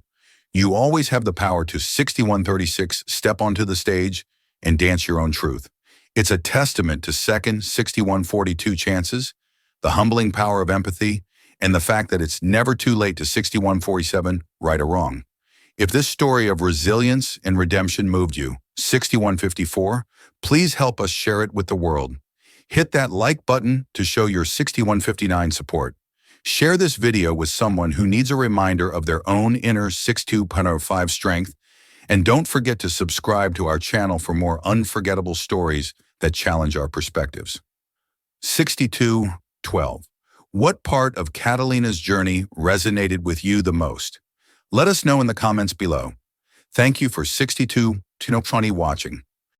you always have the power to 6136 step onto the stage and dance your own truth. It's a testament to second 6142 chances, the humbling power of empathy, and the fact that it's never too late to 6147, right or wrong. If this story of resilience and redemption moved you, 6154, please help us share it with the world. Hit that like button to show your 6159 support. Share this video with someone who needs a reminder of their own inner 6205 strength, and don't forget to subscribe to our channel for more unforgettable stories that challenge our perspectives. 6212. What part of Catalina's journey resonated with you the most? Let us know in the comments below. Thank you for 6220 watching.